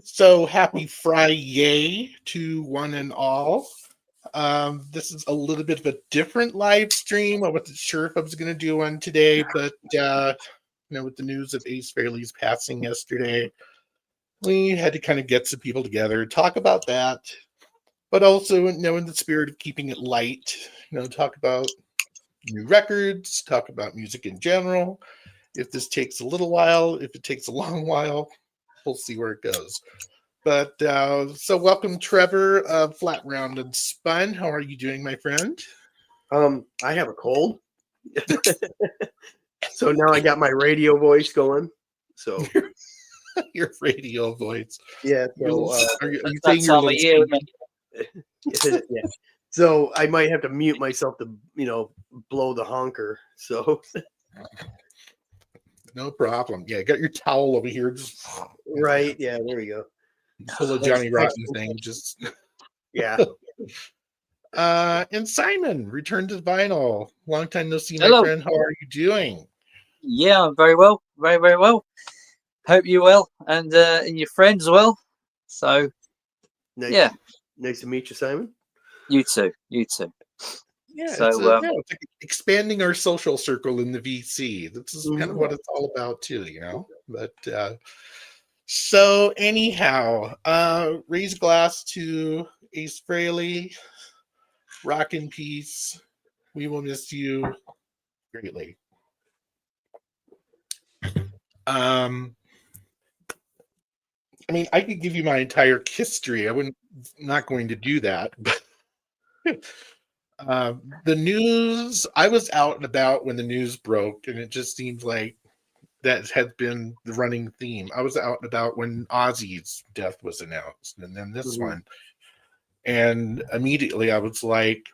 So happy FRIYAY to one and all. This is a little bit of a different live stream. I wasn't sure if I was going to do one today, but with the news of Ace Frehley's passing yesterday, we had to kind of get some people together, talk about that, but also, in the spirit of keeping it light, talk about new records, talk about music in general. If this takes a little while, if it takes a long while, we'll see where it goes. But so welcome, Trevor of Flat Round and Spun. How are you doing, my friend? I have a cold. So now I got my radio voice going. So Your radio voice. yeah. So are you saying you're a little yeah. So I might have to mute myself to blow the honker. So no problem. Yeah, got your towel over here. Just right. Yeah. There you go. Full of Johnny Rotten thing. Just yeah. And Simon returned to vinyl. Long time no see, my Hello. friend. How are you doing? Yeah, I'm very well. Very, very well. Hope you're well and your friends well. So, Nice to meet you, Simon. You too. You too. Yeah, so, it's like expanding our social circle in the VC. This is kind of what it's all about too, But so anyhow, raise a glass to Ace Frehley. Rock in peace. We will miss you greatly. I mean, I could give you my entire history. Not going to do that, but the news, I was out and about when the news broke, and it just seems like that had been the running theme. I was out and about when Ozzy's death was announced, and then this one. And immediately I was like,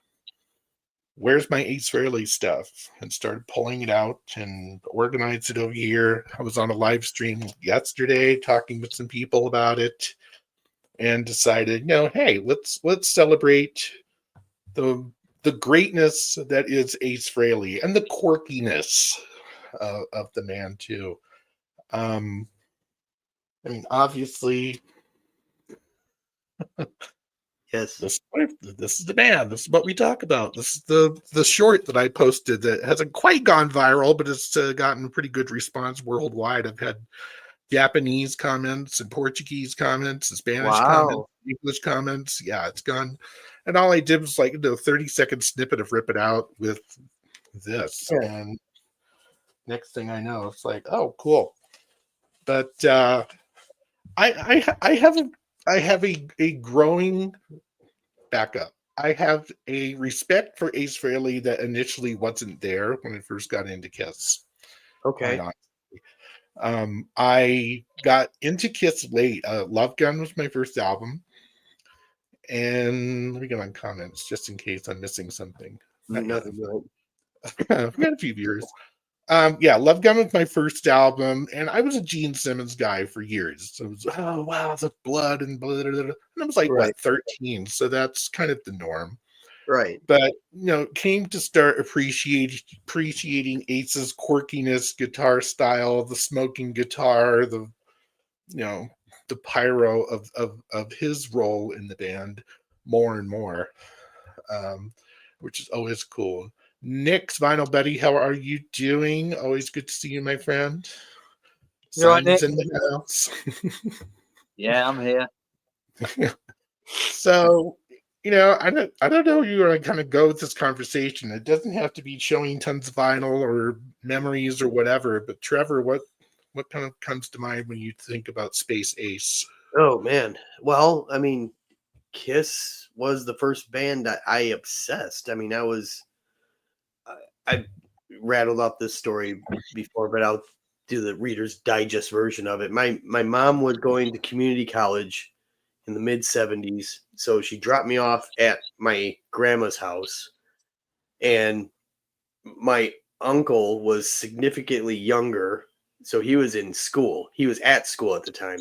where's my Ace Frehley stuff? And started pulling it out and organized it over here. I was on a live stream yesterday talking with some people about it and decided, hey, let's celebrate the greatness that is Ace Frehley and the quirkiness of the man too. I mean, obviously, yes, this is the man. This is what we talk about. This is the short that I posted that hasn't quite gone viral, but it's gotten a pretty good response worldwide. I've had Japanese comments and Portuguese comments and Spanish comments, English comments. Yeah, it's gone. And all I did was like a 30-second snippet of Rip It Out with this. Yeah. And next thing I know, it's like, oh, cool. But I have a growing backup. I have a respect for Ace Frehley that initially wasn't there when I first got into Kiss. Okay. I got into Kiss late. Love Gun was my first album. And let me get on comments just in case I'm missing something. Nothing. I've got a few viewers. Love Gun was my first album, and I was a Gene Simmons guy for years. So it was, oh wow, the blood and blah, blah, blah. And I was like, 13? So that's kind of the norm. Right. But came to start appreciating Ace's quirkiness, guitar style, the smoking guitar, the pyro of his role in the band more and more, which is always cool. Nick's Vinyl Buddy, how are you doing? Always good to see you, my friend. Simon's in the house. Yeah, I'm here. So, I don't know where you're going to kind of go with this conversation. It doesn't have to be showing tons of vinyl or memories or whatever. But Trevor, what kind of comes to mind when you think about Space Ace? Oh man, well, I mean, Kiss was the first band that I obsessed. I mean, I rattled off this story before, but I'll do the Reader's Digest version of it. My mom was going to community college in the mid-70s, so she dropped me off at my grandma's house, and my uncle was significantly younger, so he was in school. He was at school at the time.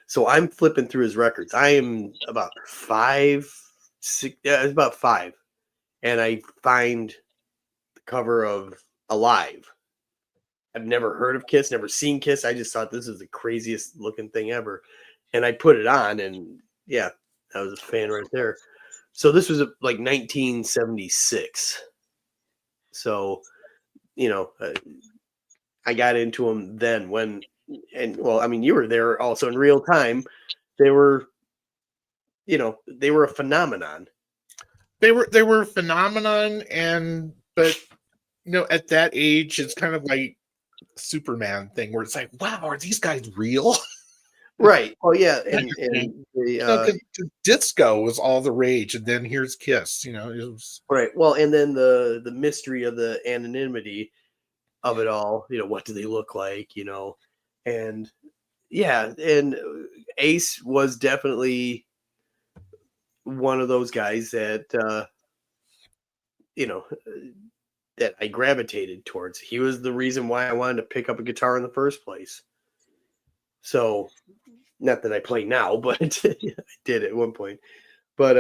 So I'm flipping through his records. I am about 5, 6, it's about 5, and I find the cover of Alive. I've never heard of Kiss, never seen Kiss. I just thought this is the craziest looking thing ever. And I put it on, and yeah, I was a fan right there. So this was like 1976. So, I got into them then you were there also in real time. They were a phenomenon. They were a phenomenon, but at that age, it's kind of like Superman thing where it's like, wow, are these guys real? Right. Oh yeah, and the disco was all the rage, and then here's Kiss. It was right. Well, and then the mystery of the anonymity of it all. What do they look like? And yeah, and Ace was definitely one of those guys that that I gravitated towards. He was the reason why I wanted to pick up a guitar in the first place. So, not that I play now, but I did at one point. But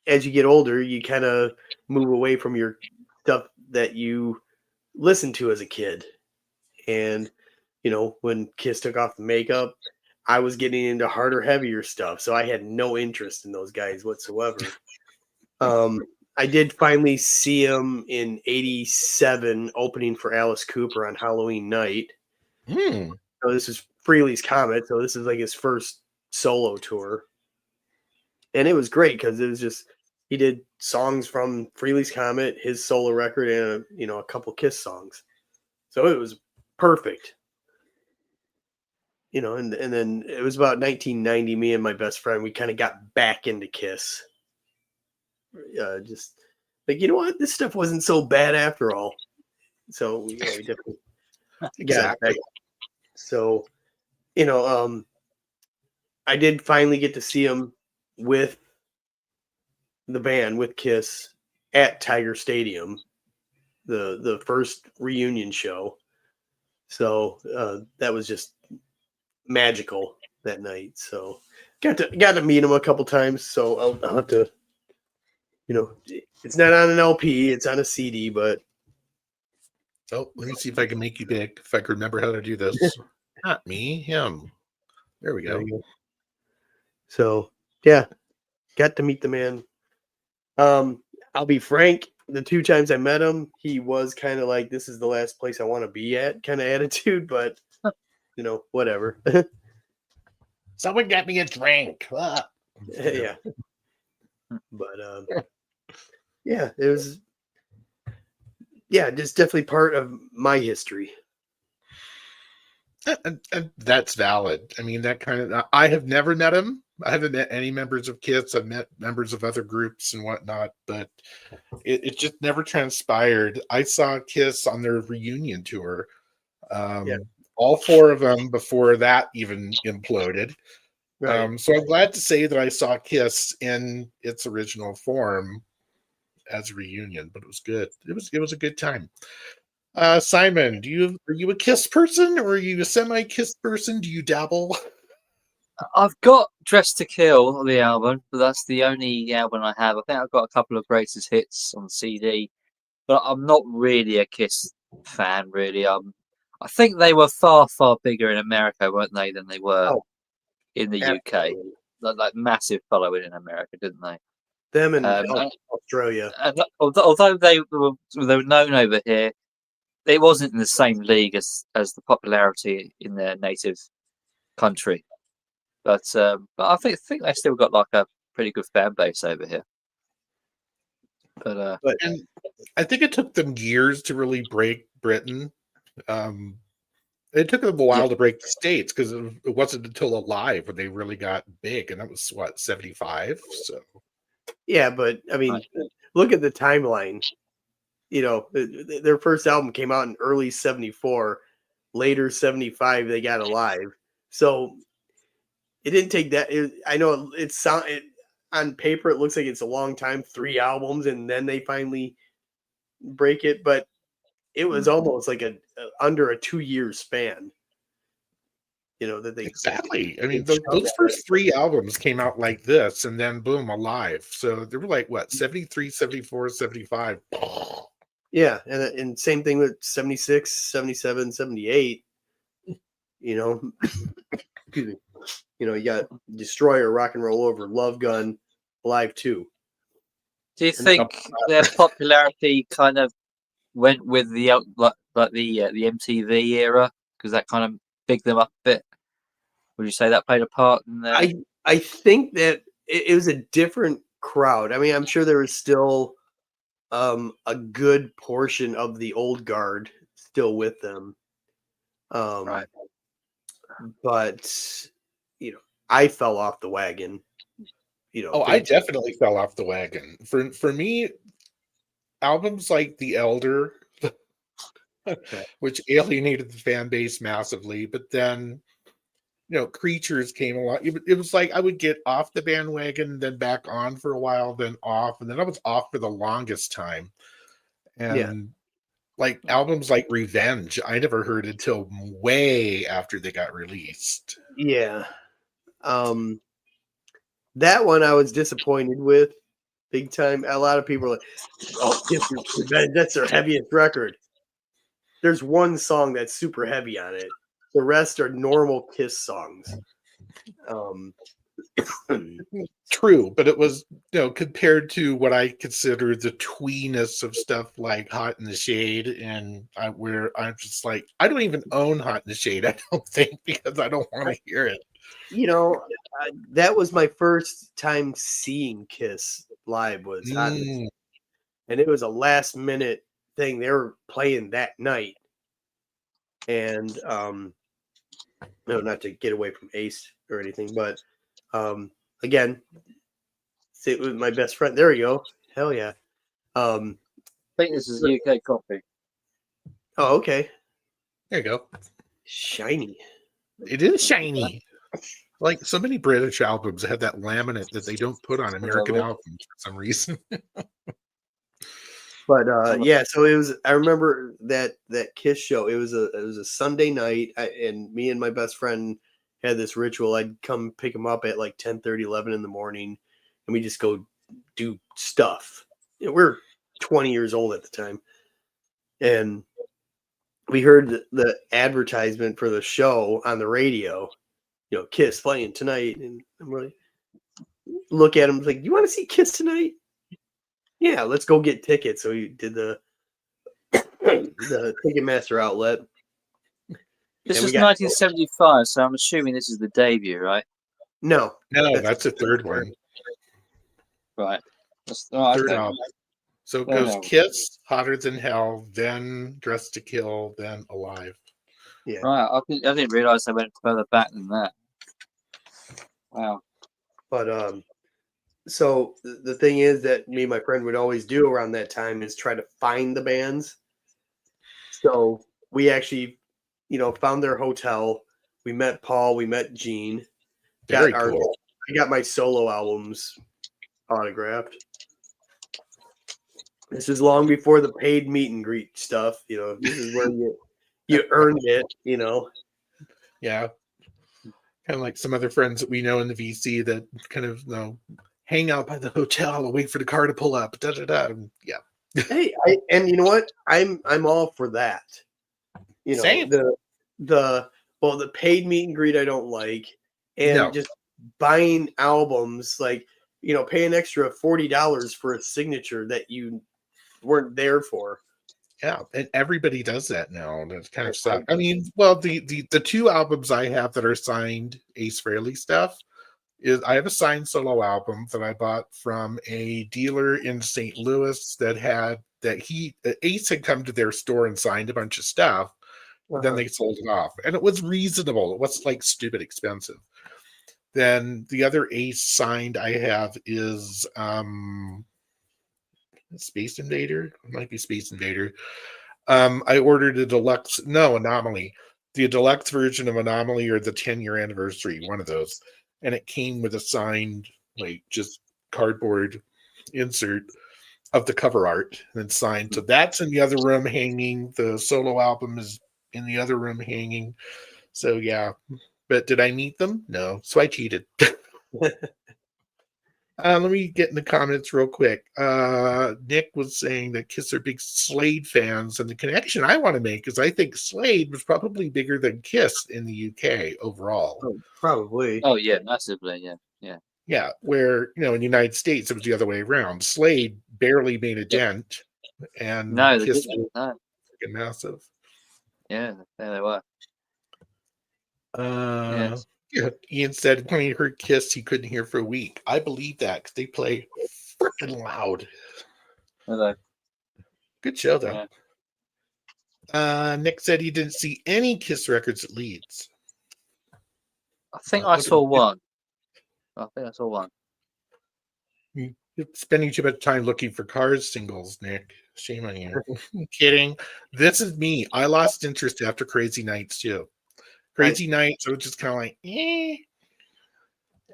as you get older, you kind of move away from your stuff that you listened to as a kid. And when Kiss took off the makeup, I was getting into harder, heavier stuff. So I had no interest in those guys whatsoever. I did finally see him in '87 opening for Alice Cooper on Halloween night. So this is Frehley's Comet. So this is like his first solo tour. And it was great because it was just, he did songs from Frehley's Comet, his solo record, and a couple Kiss songs. So it was perfect. And then it was about 1990, me and my best friend, we kind of got back into Kiss. Just like, what? This stuff wasn't so bad after all. So we definitely got back. So, I did finally get to see him with the band, with Kiss, at Tiger Stadium, the first reunion show. So that was just magical that night. So got to meet him a couple times. So I'll have to, it's not on an LP, it's on a CD, but. Oh, let me see if I can make you big, if I can remember how to do this. Not me, him. There we go. So yeah, got to meet the man. I'll be frank, the 2 times I met him, he was kind of like, this is the last place I want to be at kind of attitude, but whatever. Someone get me a drink. Yeah. But yeah, it was just definitely part of my history. And that's valid. I mean, that kind of, I have never met him. I haven't met any members of Kiss. I've met members of other groups and whatnot, but it just never transpired. I saw Kiss on their reunion tour. All 4 of them before that even imploded. Right. So I'm glad to say that I saw Kiss in its original form as a reunion, but it was good. It was a good time. Simon, are you a Kiss person, or are you a semi-Kiss person? Do you dabble? I've got Dress to Kill, the album, but that's the only album I have. I think I've got a couple of greatest hits on CD, but I'm not really a Kiss fan, really. I think they were far, far bigger in America, weren't they, than they were in the UK? Like massive following in America, didn't they? Them and Australia. And although they were known over here, it wasn't in the same league as the popularity in their native country. But I think they still got like a pretty good fan base over here. But and I think it took them years to really break Britain. It took them a while to break the States, because it wasn't until Alive when they really got big, and that was what, 75. So yeah, but I mean, look at the timeline. Their first album came out in early '74. Later '75, they got Alive. So it didn't take that. I know on paper it looks like it's a long time, 3 albums, and then they finally break it. But it was almost like under a 2-year span. That they exactly. I mean, those first 3 albums came out like this, and then boom, Alive. So they were like what, 73, 74, 75. Yeah, and same thing with 76, 77, 78. You know, excuse me. You know, you got Destroyer, Rock and Roll Over, Love Gun, Alive 2. Do you And think their popularity kind of went with the the MTV era because that kind of bigged them up a bit? Would you say that played a part in their? I think that it was a different crowd. I mean, I'm sure there was still a good portion of the old guard still with them. Right. But you know, I fell off the wagon. You know, Oh, I big time. definitely fell off the wagon. For me, albums like The Elder, which alienated the fan base massively, but then Creatures came along. It was like I would get off the bandwagon, then back on for a while, then off, and then I was off for the longest time. Yeah. And like albums like Revenge, I never heard until way after they got released. Yeah. That one I was disappointed with big time. A lot of people are like, oh, that's their heaviest record. There's one song that's super heavy on it. The rest are normal Kiss songs. True, but it was compared to what I consider the tweeness of stuff like Hot in the Shade, and where I'm just like, I don't even own Hot in the Shade. I don't think, because I don't want to hear it. That was my first time seeing Kiss live was Hot in the Shade. And it was a last minute thing. They were playing that night. And no, not to get away from Ace or anything, but again, sit with my best friend. There you go. Hell yeah. I think this is UK copy. Oh, okay. There you go. Shiny. It is shiny. Like so many British albums have that laminate that they don't put on American albums for some reason. But yeah, so it was. I remember that Kiss show. It was a Sunday night, and me and my best friend had this ritual. I'd come pick him up at like 10:30, 11 in the morning, and we just go do stuff. We're 20 years old at the time, and we heard the advertisement for the show on the radio. Kiss playing tonight, and I'm like, look at him like, you want to see Kiss tonight? Yeah, let's go get tickets. So we did the Ticketmaster outlet. This was 1975, so I'm assuming this is the debut, right? No, that's the third one. Right. Third album. So it goes Kiss, Hotter Than Hell, then Dressed to Kill, then Alive. Yeah. Right. I didn't realize they went further back than that. Wow. But so the thing is that me and my friend would always do around that time is try to find the bands. So we actually, found their hotel. We met Paul. We met Gene. Very cool. I got my solo albums autographed. This is long before the paid meet and greet stuff. This is where you earned it. Yeah. Kind of like some other friends that we know in the VC that kind of hang out by the hotel and wait for the car to pull up. Da, da, da. Yeah. Hey, and you know what? I'm all for that. Same. The paid meet and greet I don't like, and just buying albums like pay an extra $40 for a signature that you weren't there for. Yeah, and everybody does that now. That's kind of sad. I mean, well, the two albums I have that are signed Ace Frehley stuff is I have a signed solo album that I bought from a dealer in St. Louis that Ace had come to their store and signed a bunch of stuff. Then they sold it off, and it was reasonable. It wasn't like stupid expensive. Then the other Ace signed I have is Space Invader. It might be Space Invader. I ordered Anomaly. The deluxe version of Anomaly or the 10-year anniversary, one of those. And it came with a signed, like, just cardboard insert of the cover art and signed. So that's in the other room hanging. The solo album is in the other room hanging. So yeah. But did I meet them? No. So I cheated. Let me get in the comments real quick. Nick was saying that Kiss are big Slade fans, and the connection I want to make is I think Slade was probably bigger than Kiss in the UK overall. Oh, probably. Oh yeah, massively. Yeah, yeah. Yeah, where in the United States it was the other way around. Slade barely made a dent, and No, they Kiss didn't. was No. freaking massive. Yeah, there they were. Yeah. Ian said when he heard Kiss, he couldn't hear for a week. I believe that because they play freaking loud. Hello. Good show though. Yeah. Nick said he didn't see any Kiss records at Leeds. I think I saw one. You're spending too much time looking for Cars singles, Nick. Shame on you. Kidding. This is me. I lost interest after Crazy Nights too. Crazy Nights, I was just kind of like, eh.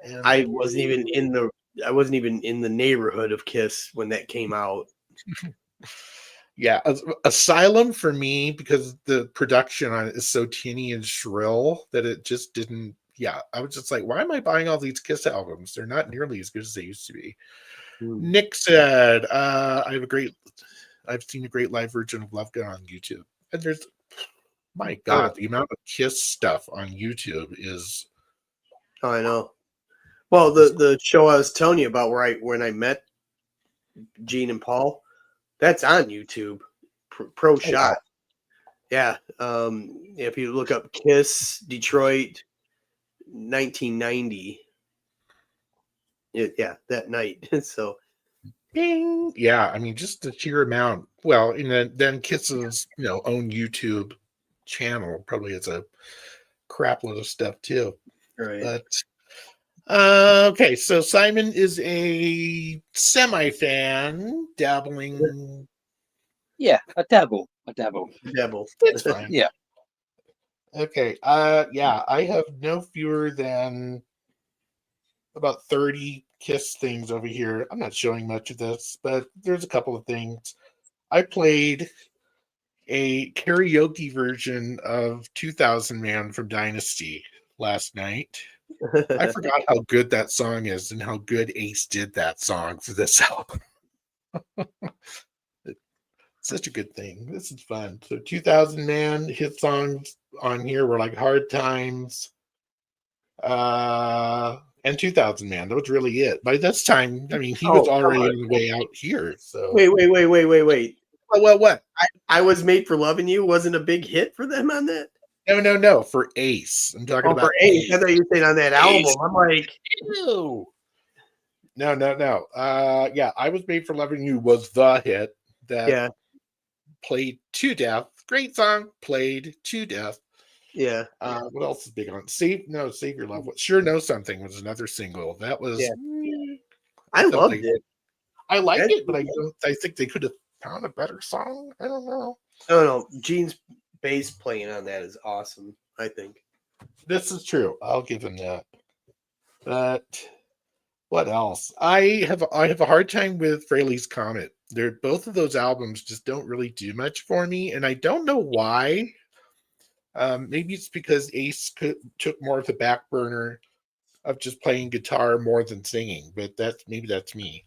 And I wasn't even in the neighborhood of Kiss when that came out. Yeah, Asylum for me, because the production on it is so tinny and shrill that it just didn't. Yeah, I was just like, why am I buying all these Kiss albums? They're not nearly as good as they used to be. Nick said, I've seen a great live version of Love Gun on YouTube. And there's, my God, the amount of Kiss stuff on YouTube is. Oh, I know. Well, the show I was telling you about when I met Gene and Paul, that's on YouTube. Pro shot. Wow. Yeah. If you look up Kiss Detroit 1990. Yeah, that night. So Bing. Yeah, I mean, just the sheer amount. Well, and then Kiss's own YouTube channel probably has a crap load of stuff too. right. But okay, so Simon is a semi-fan, dabbling. Yeah, a dabble. Devil. That's fine. Yeah. Okay. Yeah, I have no fewer than about 30 Kiss things over here. I'm not showing much of this, but there's a couple of things. I played a karaoke version of 2000 Man from Dynasty last night. I forgot how good that song is and how good Ace did that song for this album. Such a good thing. This is fun. So 2000 Man hit songs on here were like Hard Times, and 2000 Man. That was really it. By this time, I mean, he was already on the way out here. So Wait. What? I Was Made for Loving You wasn't a big hit for them on that? No. For Ace. I'm talking about for Ace. I thought you were saying on that album. I'm like, no. Yeah, I Was Made for Loving You was the hit that played to death. Great song, played to death. Yeah. What else is big on? Save Your Love. Sure Know Something was another single. That was. I loved it. I liked it, but I think they could have found a better song. I don't know. No. Gene's bass playing on that is awesome, I think. This is true. I'll give him that. But what else? I have a hard time with Frehley's Comet. Both of those albums just don't really do much for me, and I don't know why. Maybe it's because Ace took more of the back burner of just playing guitar more than singing, but that's me.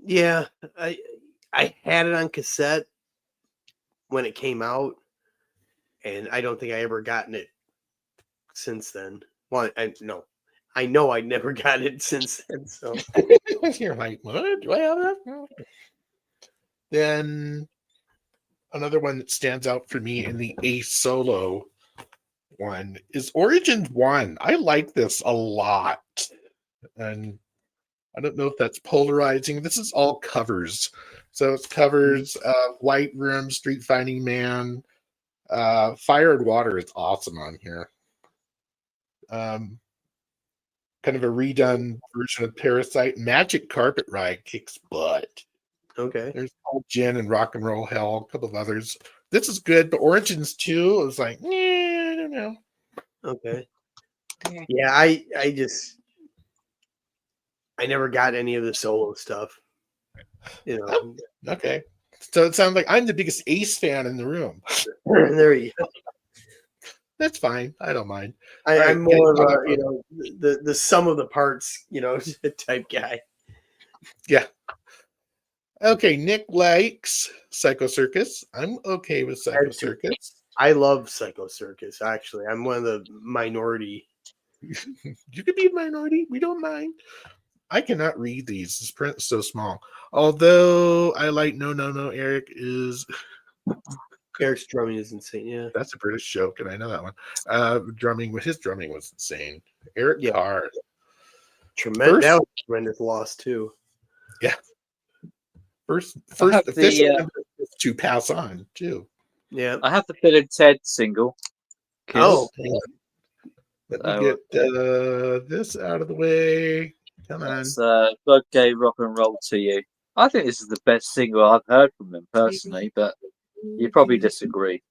Yeah, I had it on cassette when it came out, and I don't think I ever gotten it since then. Well, I know I'd never gotten it since then. So you're like, what? Do I have that? Then another one that stands out for me in the Ace solo one is Origins 1. I like this a lot. And I don't know if that's polarizing. This is all covers. So it's covers White Room, Street Fighting Man. Fire and Water is awesome on here. Kind of a redone version of Parasite. Magic Carpet Ride kicks butt. Okay. There's Old Gin and Rock and Roll Hell, a couple of others. This is good, but Origins 2, it was like, I don't know. Okay. Yeah, I never got any of the solo stuff. Okay. So it sounds like I'm the biggest Ace fan in the room. There you go. That's fine. I don't mind. I'm All right, more of getting a, caught up. the sum of the parts, type guy. Yeah. Okay, Nick likes Psycho Circus. I'm okay with Psycho Circus. I love Psycho Circus. Actually, I'm one of the minority. You could be a minority. We don't mind. I cannot read these. This print is so small. Although I like No, Eric is Eric's drumming is insane. Yeah, that's a British joke, and I know that one. His drumming was insane. Eric yeah, Carr. tremendous. That was a tremendous loss too. Yeah. First have official the, member to pass on too. Yeah. I have the Bill and Ted single. Kiss. Oh, Let me get this out of the way. Come on. That's God Gave Rock and Roll to You. I think this is the best single I've heard from them personally, but you probably disagree.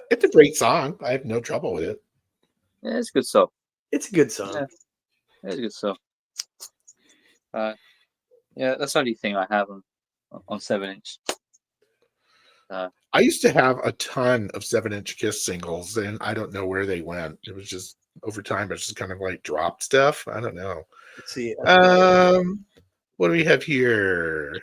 It's a great song. I have no trouble with it. Yeah, it's a good song. it's a good song. Yeah, it's a good song. Yeah, that's the only thing I have on 7-inch. I used to have a ton of 7-inch Kiss singles, and I don't know where they went. It was just over time, it's just kind of like dropped stuff. I don't know. Let's see. What do we have here?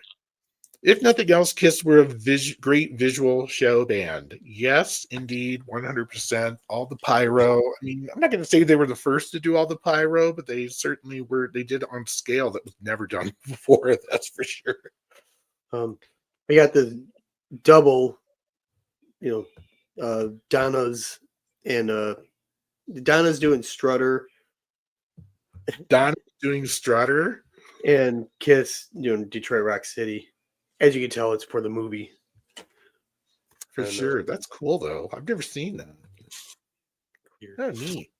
If nothing else, Kiss were a great visual show band. Yes, indeed, 100%. All the pyro. I mean, I'm not going to say they were the first to do all the pyro, but they certainly were. They did it on scale that was never done before. That's for sure. I got the double, Donna's and Donna's doing Strutter Don doing Strutter. and Kiss doing Detroit Rock City. As you can tell, it's for the movie. For And, sure. That's cool, though. I've never seen that. Oh, neat.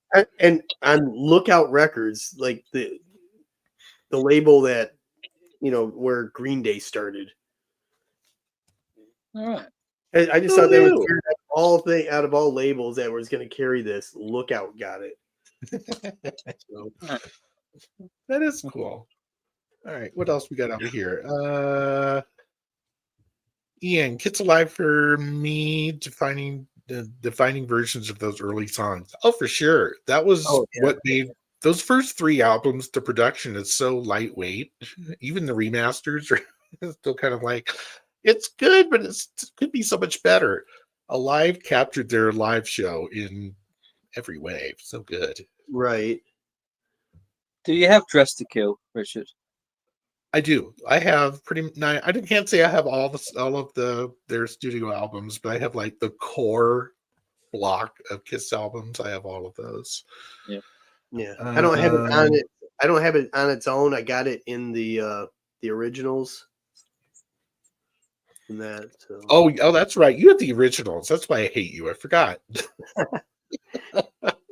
And on Lookout Records, like the label that, where Green Day started. All right. I just thought they would carry out of all labels that was going to carry this. Lookout got it. So, That is cool. All right, what else we got over here? Ian, Kids Alive for me, defining versions of those early songs. Oh, for sure. That was what made those first 3 albums. The production is so lightweight. Even the remasters are still kind of like, it's good, but it could be so much better. Alive captured their live show in every way. So good. right. Do you have Dress to Kill, Richard? I do. I have I can't say I have all of their studio albums, but I have like the core block of Kiss albums. I have all of those. Yeah. I don't have it on it. I don't have it on its own. I got it in the originals. And that. So. Oh, that's right. You have the originals. That's why I hate you. I forgot.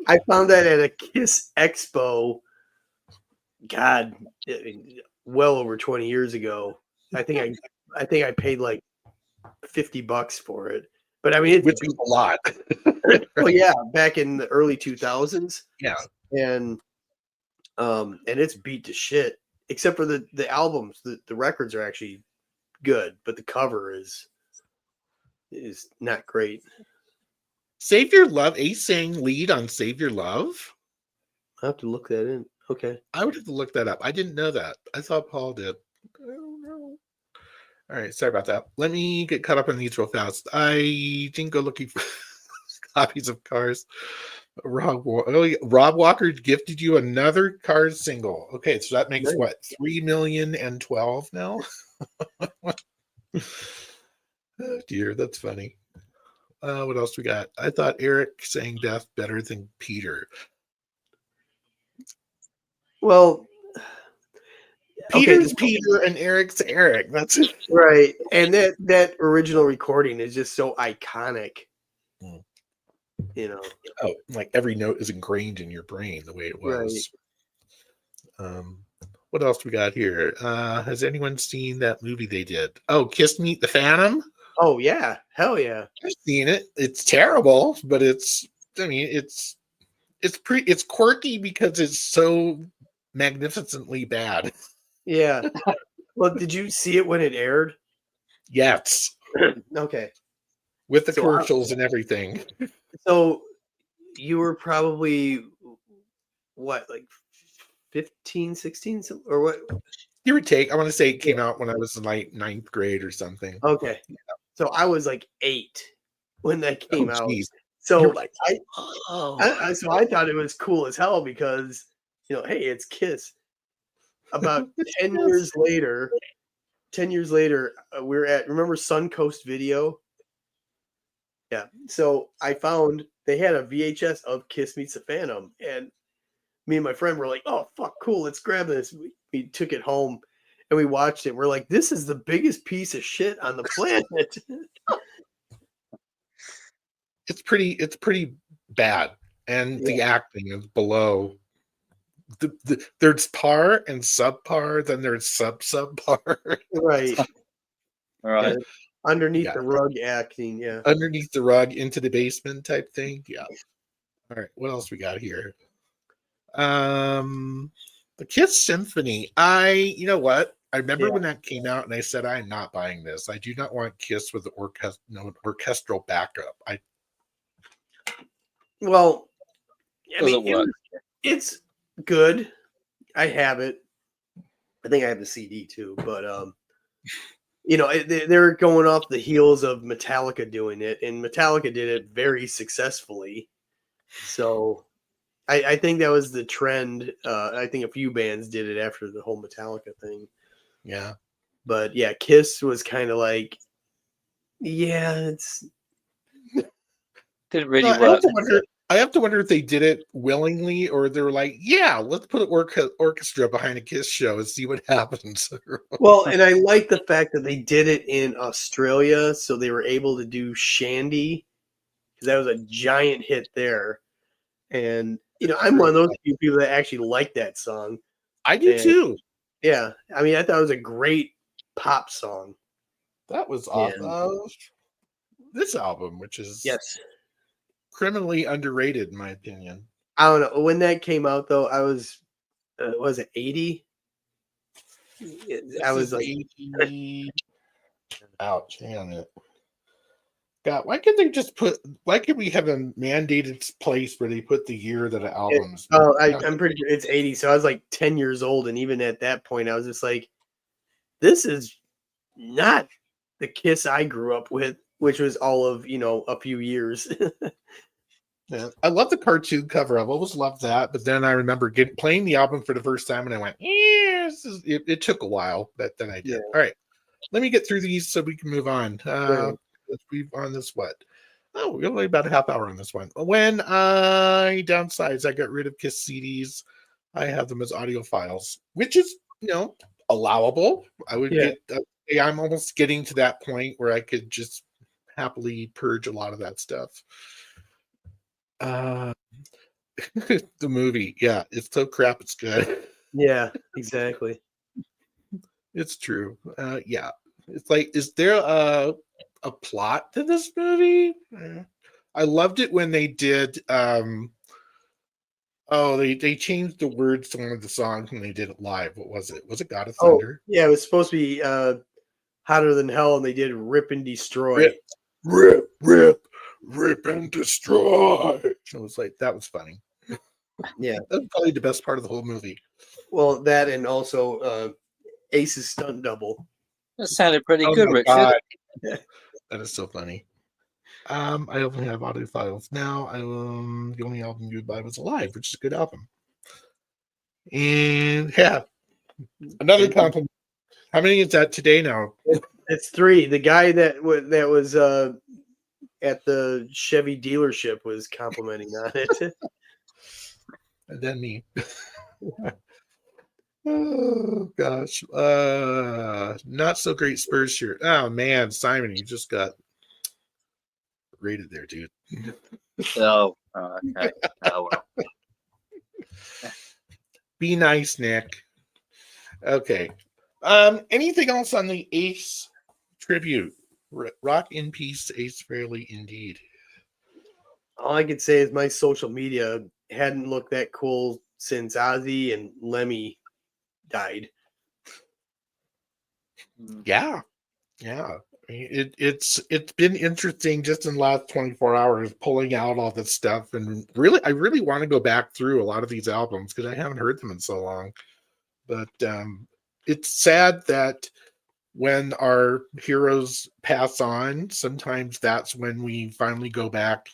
I found that at a Kiss Expo. God, well over 20 years ago. I think I paid like $50 for it. But I mean, which is a lot. Well, yeah, back in the early 2000s. Yeah, and it's beat to shit. Except for the albums, the records are actually good, but the cover is not great. Save Your Love. Ace sang lead on Save Your Love. I have to look that in. Okay. I would have to look that up. I didn't know that. I thought Paul did. I don't know. All right, sorry about that. Let me get caught up on these real fast. I didn't go looking for copies of Cars. Rob Walker gifted you another Cars single. Okay, so that makes what, 3,012,000 now? Oh dear, that's funny. What else we got? I thought Eric sang Death better than Peter. Well, Peter's Peter and Eric's Eric. That's it. Right. And that original recording is just so iconic. Oh, like every note is ingrained in your brain the way it was. Right. What else we got here? Has anyone seen that movie they did? Oh, Kiss Meet the Phantom? Oh yeah. Hell yeah. I've seen it. It's terrible, but it's quirky because it's so magnificently bad. Yeah. Well, did you see it when it aired? Yes. Okay. with the So commercials and everything. So you were probably what, like 15, 16, or what? Give or take, I want to say it came out when I was in like 9th grade or something. Okay. So I was like 8 when that came out. Geez. So You're like, so I thought it was cool as hell because, hey, it's Kiss. About 10 years later, we're at, remember Suncoast Video? Yeah. So I found they had a VHS of Kiss Meets the Phantom, and me and my friend were like, "Oh fuck, cool! Let's grab this." We took it home, and we watched it. We're like, "This is the biggest piece of shit on the planet." it's pretty bad, and the acting is below. There's par and subpar, then there's subpar. Right. All right. Yeah. Underneath the rug acting, yeah. Underneath the rug, into the basement type thing. Yeah. All right. What else we got here? The Kiss Symphony. You know what? I remember when that came out, and I said, I'm not buying this. I do not want Kiss with the orchestral backup. Well, I Doesn't mean, work. it's good. I have it. I think I have the CD too, but they're going off the heels of Metallica doing it, and Metallica did it very successfully. So I think that was the trend. I think a few bands did it after the whole Metallica thing. Yeah. But yeah, Kiss was kind of like, it's Didn't really work. I have to wonder if they did it willingly, or they were like, yeah, let's put an orchestra behind a Kiss show and see what happens. Well, and I like the fact that they did it in Australia, so they were able to do Shandy, because that was a giant hit there. And I'm one of those few people that actually like that song. I do too. Yeah, I mean, I thought it was a great pop song. That was off of this album, which is criminally underrated in my opinion. I don't know when that came out though. I was it 80? I was like 80. Ouch, hang on a minute. God, why can't we have a mandated place where they put the year that an album's I'm pretty sure it's 80. So I was like 10 years old, and even at that point, I was just like, this is not the Kiss I grew up with, which was all of a few years. Yeah, I love the cartoon cover. I've always loved that, but then I remember playing the album for the first time, and I went, it took a while, but then I did. All right, let me get through these so we can move on. Let's move on this what? Oh, we're only about a half hour on this one. When I downsized, I got rid of Kiss CDs. I have them as audio files, which is allowable. I would get. I'm almost getting to that point where I could just happily purge a lot of that stuff. The movie, it's so crap it's good. Yeah, exactly. It's true. It's like, is there a plot to this movie? I loved it when they did they changed the words to one of the songs when they did it live. What was it? Was it God of Thunder? Yeah, it was supposed to be Hotter Than Hell, and they did Rip and Destroy. Rip and destroy. So it was like, that was funny. Yeah, that was probably the best part of the whole movie. Well, that, and also Ace's stunt double. That sounded pretty good, Richard. That is so funny. I only have audio files now. The only album you would buy was Alive, which is a good album. And another compliment. How many is that today now? It's 3. The guy that was at the Chevy dealership was complimenting on it. And then me. Oh gosh. Not so great Spurs shirt. Oh man, Simon, you just got rated there, dude. Oh, okay. Oh well. Be nice, Nick. Okay. Anything else on the Ace tribute? Rock in peace, Ace Frehley, indeed. All I could say is my social media hadn't looked that cool since Ozzy and Lemmy died. Yeah. It's been interesting just in the last 24 hours pulling out all this stuff, and really I really want to go back through a lot of these albums because I haven't heard them in so long. But it's sad that when our heroes pass on, sometimes that's when we finally go back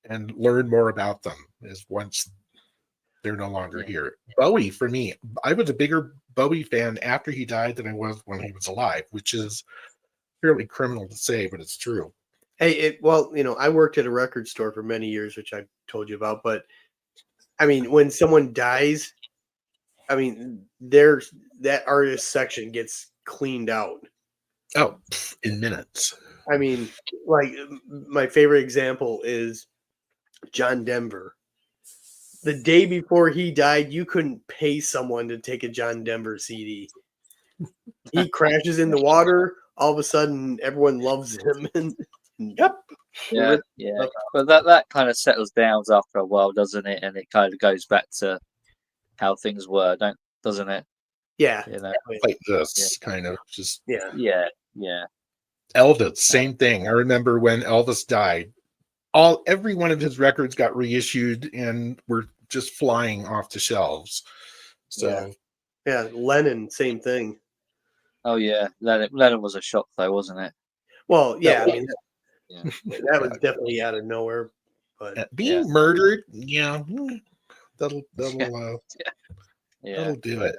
and learn more about them, is once they're no longer here. Bowie, for me, I was a bigger Bowie fan after he died than I was when he was alive, which is fairly criminal to say, but it's true. Hey, well, I worked at a record store for many years, which I told you about. But I mean, when someone dies, I mean, there's that artist section gets cleaned out. Oh, in minutes. I mean, like my favorite example is John Denver. The day before he died, you couldn't pay someone to take a John Denver CD. He crashes in the water. All of a sudden, everyone loves him. And yep. Yeah. But that kind of settles down after a while, doesn't it? And it kind of goes back to how things were, doesn't it? Yeah. Like this, kind of just. Yeah. Elvis, same thing. I remember when Elvis died, every one of his records got reissued and were just flying off the shelves. So yeah, Lennon, same thing. Oh yeah, Lennon was a shock though, wasn't it? Well, yeah, I mean, that was definitely out of nowhere. But being murdered, that'll do it.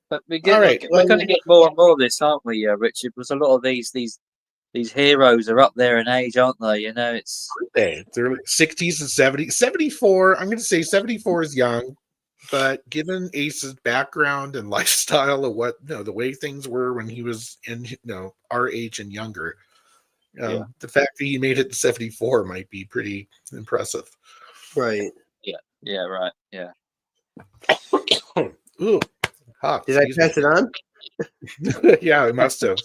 But we're going to get more and more of this, aren't we, Richard? Because a lot of these heroes are up there in age, aren't they? It's they're like 60s and 70s. 74, I'm going to say 74 is young, but given Ace's background and lifestyle of what the way things were when he was in our age and younger, the fact that he made it to 74 might be pretty impressive. Right. Yeah. Right. Yeah. Ooh. Did I pass it on? Yeah, I must have.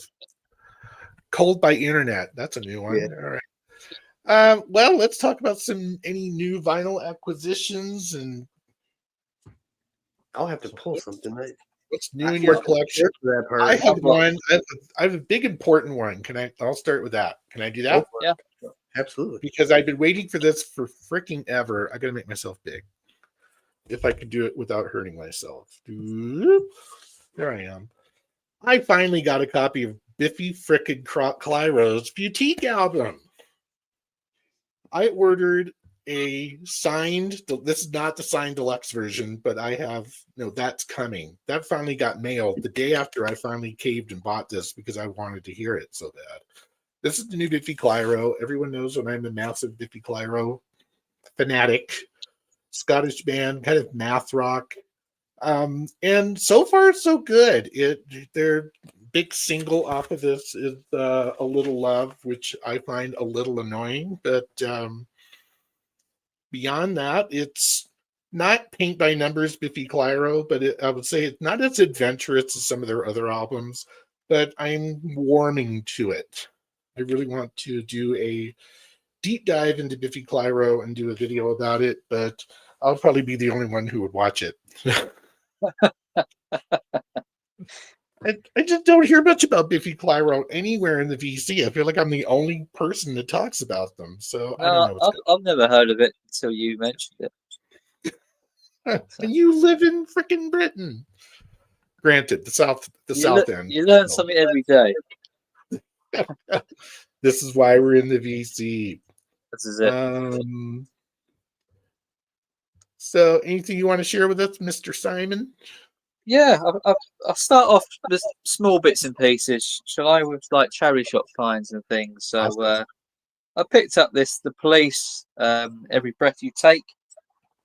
Cold by internet. That's a new one. Yeah. All right. Well, let's talk about any new vinyl acquisitions, and I'll have to pull something. What's new in your collection? I have one. I have a big important one. I'll start with that. Can I do that? Yeah, absolutely. Because I've been waiting for this for freaking ever. I got to make myself big. If I could do it without hurting myself. There I am. I finally got a copy of Biffy frickin' Clyro's Boutique album. I ordered a signed, this is not the signed deluxe version, but I have, that's coming. That finally got mailed the day after I finally caved and bought this because I wanted to hear it so bad. This is the new Biffy Clyro. Everyone knows that I'm a massive Biffy Clyro fanatic. Scottish band, kind of math rock. And so far, so good. Their big single off of this is A Little Love, which I find a little annoying. But beyond that, it's not paint by numbers Biffy Clyro, but I would say it's not as adventurous as some of their other albums, but I'm warming to it. I really want to do a deep dive into Biffy Clyro and do a video about it, but I'll probably be the only one who would watch it. I just don't hear much about Biffy Clyro anywhere in the VC. I feel like I'm the only person that talks about them. So I don't know. I've never heard of it until you mentioned it. And you live in freaking Britain. Granted, the South End. You learn something every day. This is why we're in the VC. This is it. So, anything you want to share with us, Mr. Simon? Yeah, I'll start off with small bits and pieces. Shall I, with like charity shop finds and things? So, I picked up The Police, Every Breath You Take,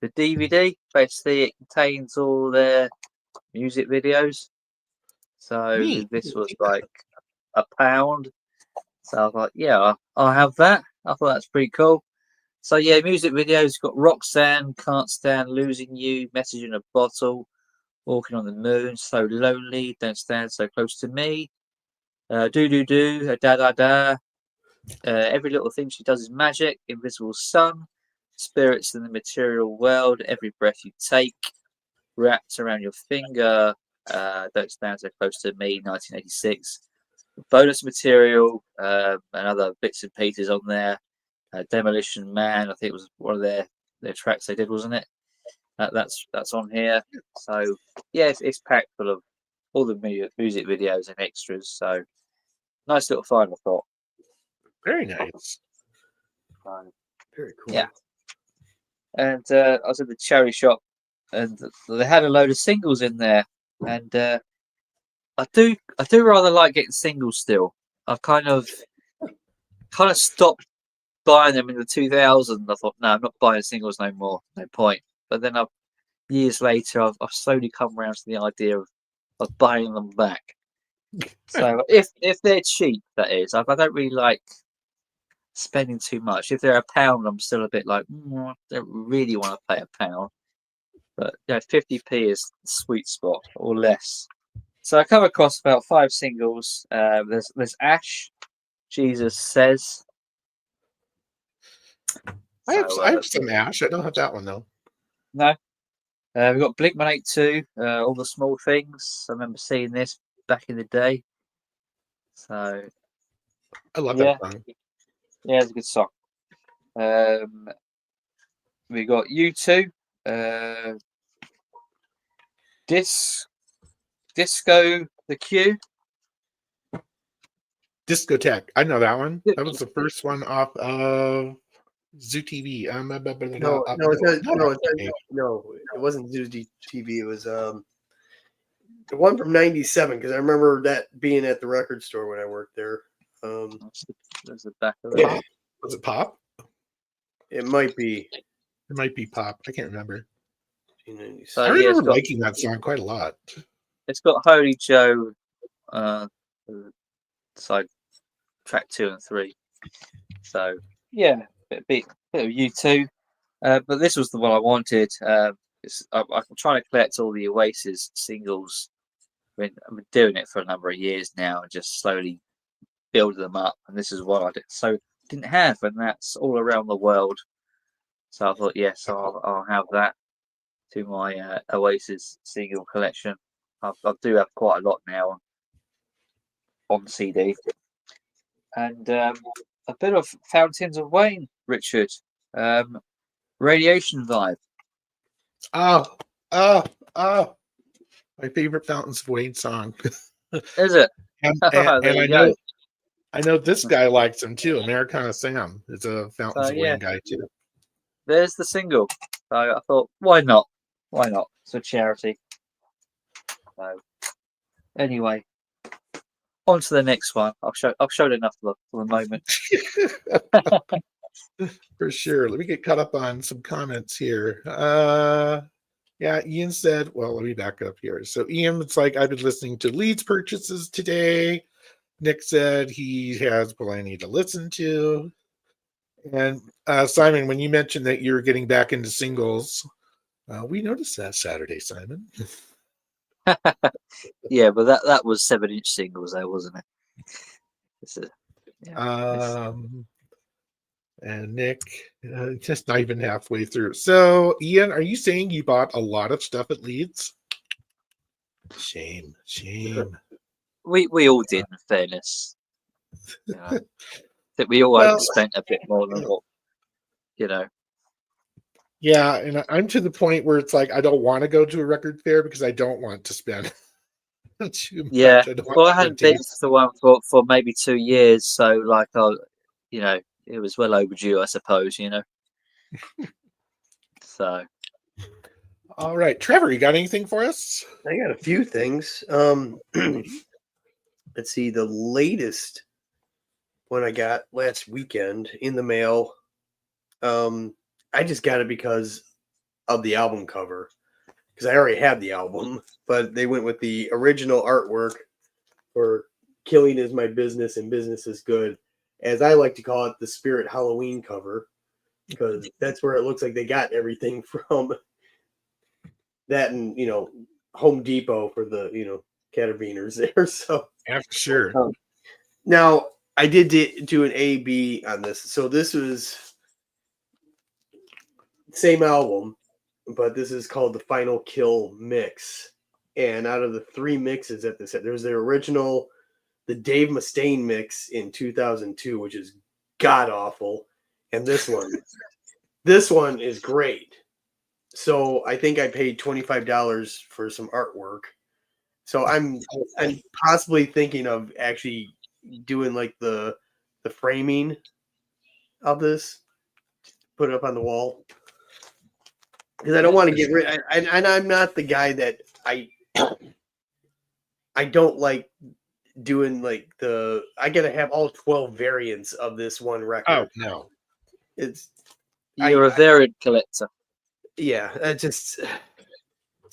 the DVD. Basically, it contains all their music videos. So this was like £1. So I was like, yeah, I'll have that. I thought that's pretty cool. So yeah, music videos got Roxanne, Can't Stand Losing You, Message in a Bottle, Walking on the Moon, So Lonely, Don't Stand So Close to Me, Do Do Do, Da Da Da, Every Little Thing She Does Is Magic, Invisible Sun, Spirits in the Material World, Every Breath You Take, Wrapped Around Your Finger, Don't Stand So Close to Me, 1986, bonus material and other bits and pieces on there. Demolition Man, I think it was one of their tracks they did, wasn't it? That's on here. So yeah, it's packed full of all the music videos and extras. So nice little find, I thought. Very nice. Very cool. Yeah. And I was at the charity shop, and they had a load of singles in there, and I do rather like getting singles still. I've kind of stopped buying them in the 2000s. I thought, no, I'm not buying singles no more. No point. But then years later, I've slowly come around to the idea of buying them back. So if they're cheap, that is, I don't really like spending too much. If they're £1, I'm still a bit like, I don't really want to pay £1. But 50p is the sweet spot or less. So I come across about 5 singles. There's Ash, Jesus Says. I have some Ash. I don't have that one though. No. We've got Blink 182, All the Small Things. I remember seeing this back in the day. So I love that song. Yeah, it's a good song. We got U2, Disco the Q. Discotheque. I know that one. That was the first one off of Zoo TV. No, it wasn't Zoo TV. It was the one from '97 because I remember that being at the record store when I worked there. There's the back of it. Was it Pop? It might be. It might be Pop. I can't remember. So, I remember liking that song quite a lot. It's got Holy Joe side track 2 and 3. So yeah, bit of U2. But this was the one I wanted. I'm trying to collect all the Oasis singles. I've been doing it for a number of years now, and just slowly build them up. And this is what I didn't have, and that's all around the world. So I thought, yes, I'll have that to my Oasis single collection. I do have quite a lot now on CD, and a bit of Fountains of Wayne, Richard. Radiation Vibe. Oh, my favorite Fountains of Wayne song. Is it? and I know this guy likes him too. Americana Sam is a Fountains of Wayne guy too. There's the single. So I thought, why not? Why not? It's a charity. So anyway, on to the next one. I've showed enough for the moment. For sure. Let me get caught up on some comments here. Yeah, Ian said, well, let me back up here. So Ian, it's like, I've been listening to Leeds purchases today. Nick said he has plenty to listen to. And Simon, when you mentioned that you're getting back into singles, we noticed that Saturday, Simon. Yeah, but that was 7-inch singles, though, wasn't it? And Nick, just not even halfway through. So, Ian, are you saying you bought a lot of stuff at Leeds? Shame. We all did, in fairness. That we all spent a bit more than what, Yeah, and I'm to the point where it's like I don't want to go to a record fair because I don't want to spend too much. Yeah, I hadn't been to the one for maybe 2 years, so like it was well overdue, I suppose. So. All right, Trevor, you got anything for us? I got a few things. Let's see, the latest one I got last weekend in the mail. I just got it because of the album cover, because I already had the album, but they went with the original artwork for Killing Is My Business and Business Is Good, as I like to call it, the Spirit Halloween cover, because that's where it looks like they got everything from. That and, Home Depot for the, carabiners there. So yeah, sure. Now, I did do an A-B on this. So this was same album, but this is called the Final Kill Mix. And out of the 3 mixes that they said, there's the original the Dave Mustaine mix in 2002, which is god awful, and this one is great. So I think I paid $25 for some artwork. So I'm possibly thinking of actually doing like the framing of this, put it up on the wall, because I don't want to get rid. And I'm not the guy that I don't like doing like I gotta have all 12 variants of this one record. Oh no, It's You're a variant collector. yeah, it's just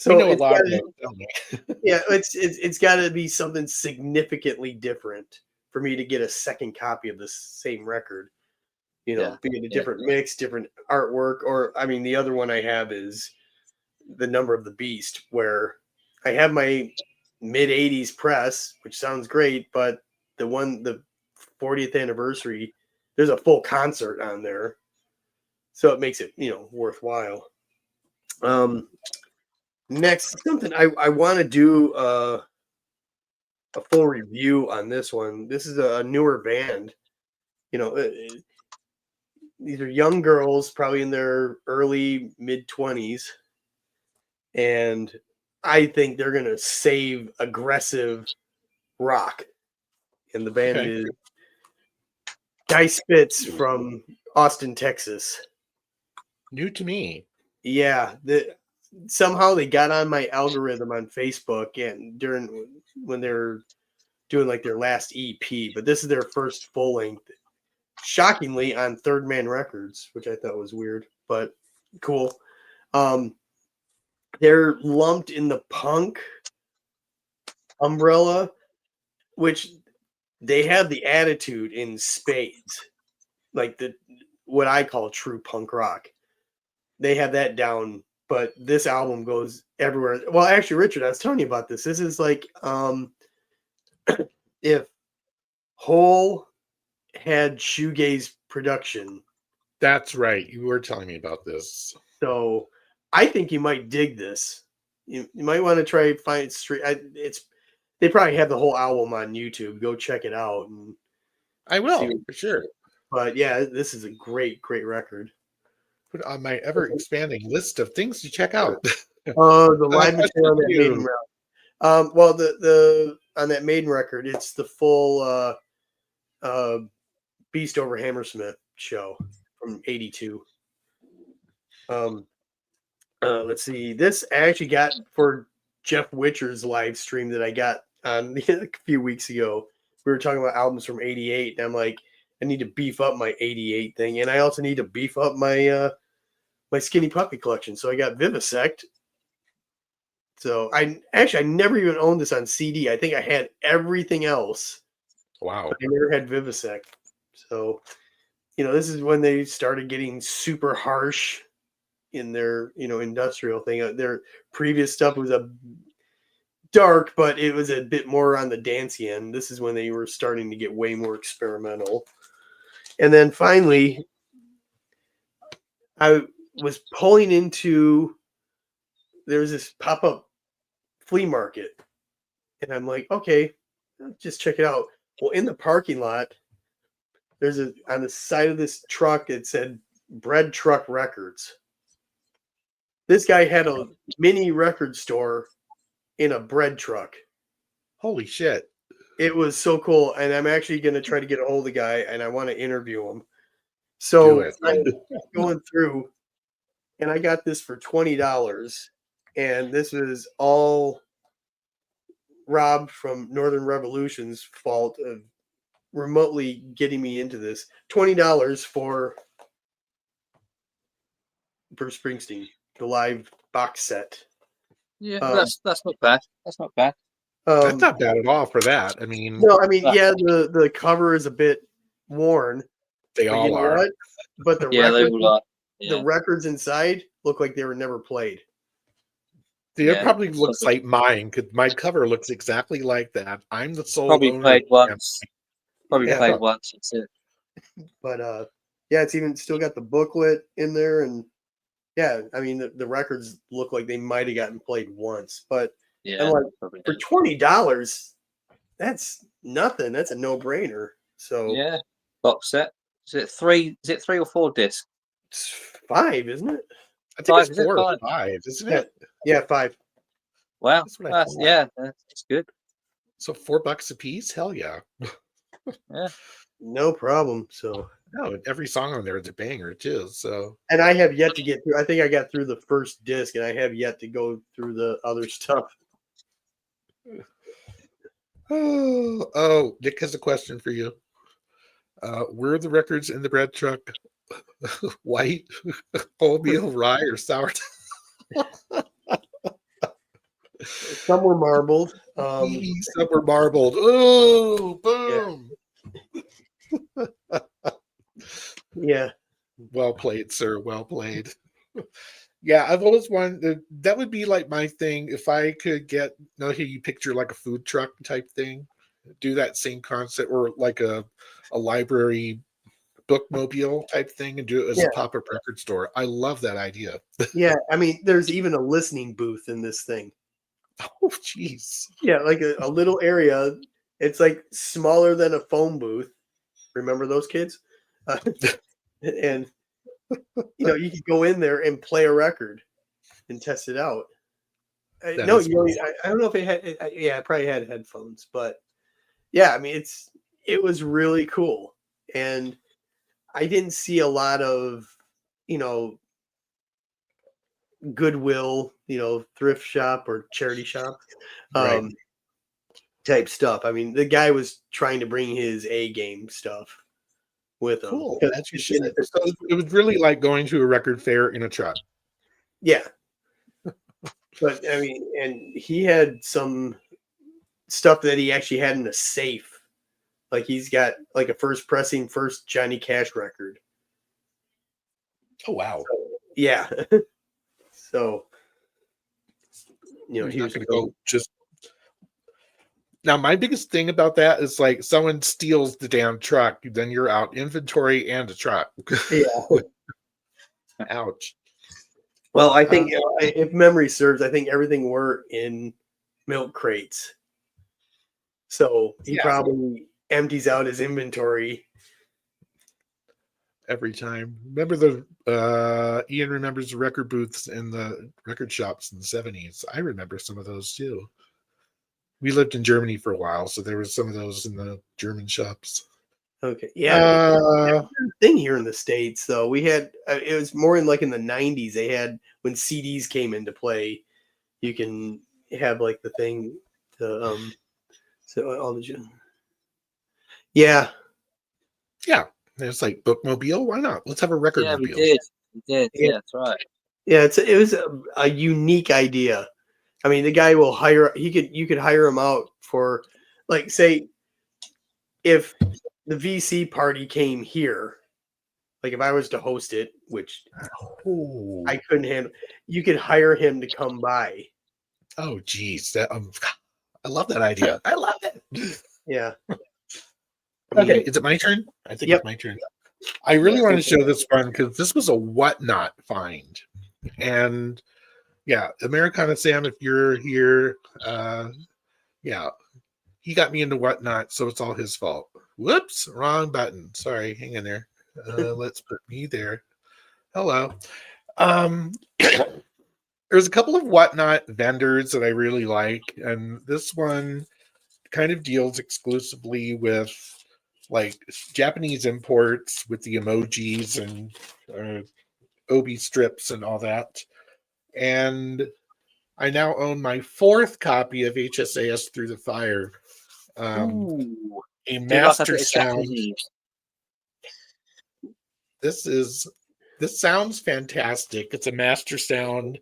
we know a it's lot of gotta- those, don't we? yeah, it's got to be something significantly different for me to get a second copy of the same record. Yeah. Be it a different mix, different artwork, or I mean, the other one I have is the Number of the Beast, where I have my mid '80s press, which sounds great, but the 40th anniversary, there's a full concert on there, so it makes it worthwhile. Next, something I want to do a full review on this one. This is a newer band. These are young girls, probably in their early mid 20s, and I think they're gonna save aggressive rock. And the band Okay. is Guy Spitz from Austin, Texas. New to me. Yeah, somehow they got on my algorithm on Facebook, and when they're doing like their last EP, but this is their first full length. Shockingly, on Third Man Records, which I thought was weird, but cool. They're lumped in the punk umbrella, which they have the attitude in spades, like what I call true punk rock. They have that down, but this album goes everywhere. Well, actually, Richard, I was telling you about this. This is like if Hole had shoegaze production. That's right. You were telling me about this. So I think you might dig this. You might want to try find street. They probably have the whole album on YouTube. Go check it out. And I will for sure. But yeah, this is a great record. Put on my ever expanding list of things to check out. Oh, the live material on that Maiden record. Well, the on that Maiden record, it's the full Beast over Hammersmith show from '82. Let's see. This I actually got for Jeff Witcher's live stream that I got on a few weeks ago. We were talking about albums from '88, and I'm like, I need to beef up my '88 thing, and I also need to beef up my my Skinny Puppy collection. So I got Vivisect. So I never even owned this on CD. I think I had everything else. Wow. But I never had Vivisect. So, this is when they started getting super harsh in their, industrial thing. Their previous stuff was a dark, but it was a bit more on the dancey end. This is when they were starting to get way more experimental. And then finally, I was pulling into, there was this pop-up flea market, and I'm like, okay, just check it out. Well, in the parking lot, there's on the side of this truck, it said Bread Truck Records. This guy had a mini record store in a bread truck. Holy shit. It was so cool. And I'm actually going to try to get a hold of the guy, and I want to interview him. So I'm going through, and I got this for $20. And this was all Rob from Northern Revolution's fault of remotely getting me into this. $20 for Bruce Springsteen, the live box set. Yeah, that's not bad. That's not bad. That's not bad at all for that. I mean, yeah, the cover is a bit worn. They all are. What? But the They all are. The records inside look like they were never played. It probably looks like mine, because my cover looks exactly like that. I'm the sole probably owner. Played once. Probably played once. That's it. But it's even still got the booklet in there, and yeah, I mean the records look like they might have gotten played once. But I'm like, for $20, that's nothing. That's a no-brainer. So Yeah, box set. Is it three? Is it 3 or 4 discs? it's 5, isn't it? I think Five, it's is it 4 or five? 5, isn't Yeah. it? Yeah, 5. Wow, That's what I thought. yeah, that's good. So $4 a piece? Hell yeah. Yeah, No problem. So, No, and every song on there is a banger too. So and I have yet to get through. I think I got through the first disc, and I have yet to go through the other stuff. oh, Nick has a question for you. Were the records in the bread truck white, wholemeal, rye, or sour? Some were marbled. Some were marbled. Oh, boom! Yeah. Well played, sir. Well played. Yeah, I've always wanted that would be like my thing if I could get you picture like a food truck type thing, do that same concept, or like a library bookmobile type thing and do it as a pop-up record store. I love that idea. Yeah. I mean, there's even a listening booth in this thing. Oh, jeez. Yeah, like a little area. It's like smaller than a phone booth. Remember those kids? And you could go in there and play a record and test it out. No, I don't know if it had. Yeah, I probably had headphones, but yeah, I mean, it was really cool, and I didn't see a lot of Goodwill, thrift shop or charity shop Right. type stuff. I mean, the guy was trying to bring his A game stuff with him. Cool. As you should. So it was really like going to a record fair in a truck. Yeah. But I mean, and he had some stuff that he actually had in a safe. Like he's got like a first Johnny Cash record. Oh wow. So, yeah. So he was not going to go just. Now my biggest thing about that is like someone steals the damn truck, then you're out inventory and a truck. Yeah. Ouch. Well, I think if memory serves, I think everything were in milk crates. So he probably empties out his inventory every time. Remember Ian remembers the record booths in the record shops in the 70s. I remember some of those too. We lived in Germany for a while, so there was some of those in the German shops. Okay. Yeah. Thing here in the States, though, we had it was more in the 90s. They had when CDs came into play, you can have like the thing to so all the yeah. It's like bookmobile. Why not? Let's have a record. Yeah, we did. Yeah, that's right. Yeah, it was a unique idea. I mean, the guy will hire. You could hire him out for, like, say, if the VC party came here, like if I was to host it, which I couldn't handle, you could hire him to come by. Oh, geez, that I love that idea. I love it. Yeah. Okay, is it my turn? I think it's my turn. I really want to show this one because this was a whatnot find, and Americana Sam, if you're here, he got me into whatnot, so it's all his fault. Whoops, wrong button. Sorry, hang in there. Let's put me there. Hello. There's a couple of whatnot vendors that I really like, and this one kind of deals exclusively with like Japanese imports with the emojis and obi strips and all that. And I now own my 4th copy of HSAS Through the Fire. A master sound. This sounds fantastic. It's a master sound